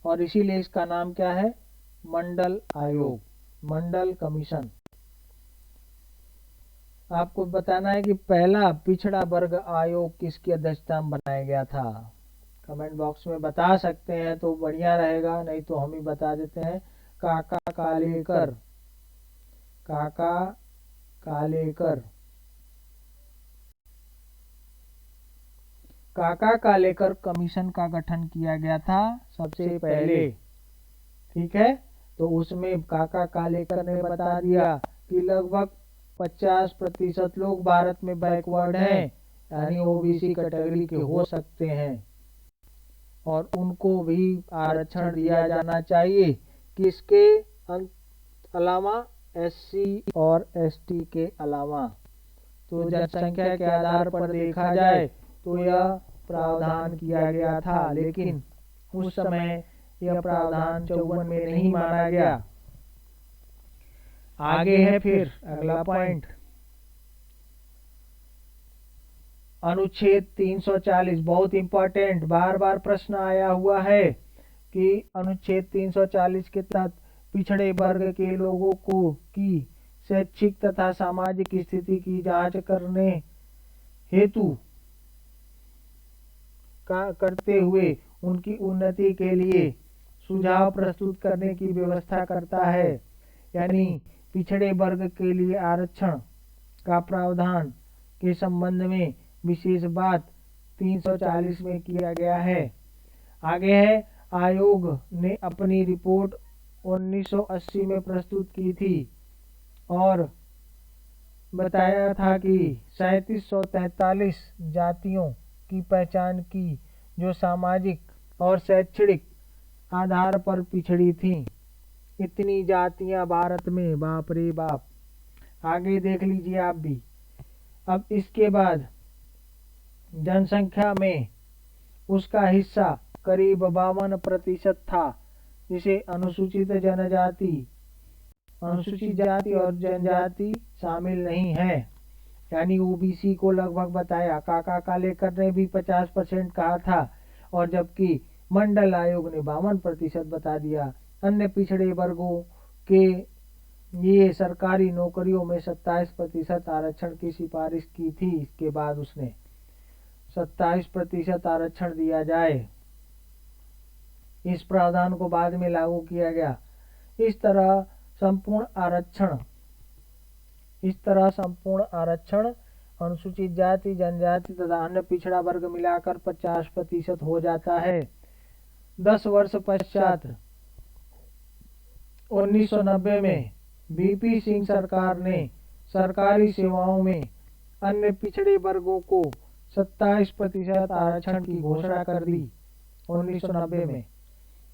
और इसीलिए इसका नाम क्या है, मंडल आयोग, मंडल कमीशन। आपको बताना है कि पहला पिछड़ा वर्ग आयोग किसकी अध्यक्षता में बनाया गया था। कमेंट बॉक्स में बता सकते हैं तो बढ़िया रहेगा, नहीं तो हम ही बता देते हैं। काका कालेकर, काका कालेकर, काका कालेकर कमीशन का गठन किया गया था सबसे पहले। ठीक है, तो उसमें काका कालेकर ने बता दिया कि लगभग 50% लोग भारत में बैकवर्ड हैं, यानी ओबीसी कैटेगरी के हो सकते हैं। और उनको भी आरक्षण दिया जाना चाहिए। किसके अलावा? SC और ST के अलावा। तो जनसंख्या के आधार पर देखा जाए तो यह प्रावधान किया गया था, लेकिन उस समय यह प्रावधान 54 में नहीं माना गया। आगे है फिर अगला पॉइंट, अनुच्छेद 340। बहुत इंपॉर्टेंट, बार बार प्रश्न आया हुआ है कि अनुच्छेद 340 के तहत पिछड़े वर्ग के लोगों को की शैक्षिक तथा सामाजिक स्थिति की जांच करने हेतु करते हुए उनकी उन्नति के लिए सुझाव प्रस्तुत करने की व्यवस्था करता है। यानी पिछड़े वर्ग के लिए आरक्षण का प्रावधान के संबंध में विशेष बात 340 में किया गया है। आगे है, आयोग ने अपनी रिपोर्ट 1980 में प्रस्तुत की थी और बताया था कि 3743 जातियों की पहचान की जो सामाजिक और शैक्षणिक आधार पर पिछड़ी थी। इतनी जातियां भारत में, बाप रे बाप। आगे देख लीजिए आप भी। अब इसके बाद जनसंख्या में उसका हिस्सा करीब 52% था, जिसे अनुसूचित जाति और जनजाति शामिल नहीं है। यानी OBC को लगभग बताया। काका कालेकर ने भी 50% कहा था, और जबकि मंडल आयोग ने 52% बता दिया। अन्य पिछड़े वर्गों के लिए सरकारी नौकरियों में 27% आरक्षण की सिफारिश की थी। इसके बाद उसने 27% आरक्षण दिया जाए। इस प्रावधान को बाद में लागू किया गया। इस तरह संपूर्ण आरक्षण अनुसूचित जाति, जनजाति तथा अन्य पिछड़ा वर्ग मिलाकर 50% हो जाता है। 10 वर्ष पश्चात 1990 में VP सिंह सरकार ने सरकारी सेवाओं में अन्य पिछड़े वर्गों को 27% आरक्षण की घोषणा कर दी। 1990 में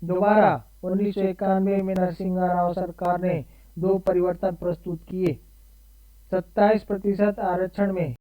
दोबारा 1991 में नरसिंह राव सरकार ने 2 परिवर्तन प्रस्तुत किए। 27% आरक्षण में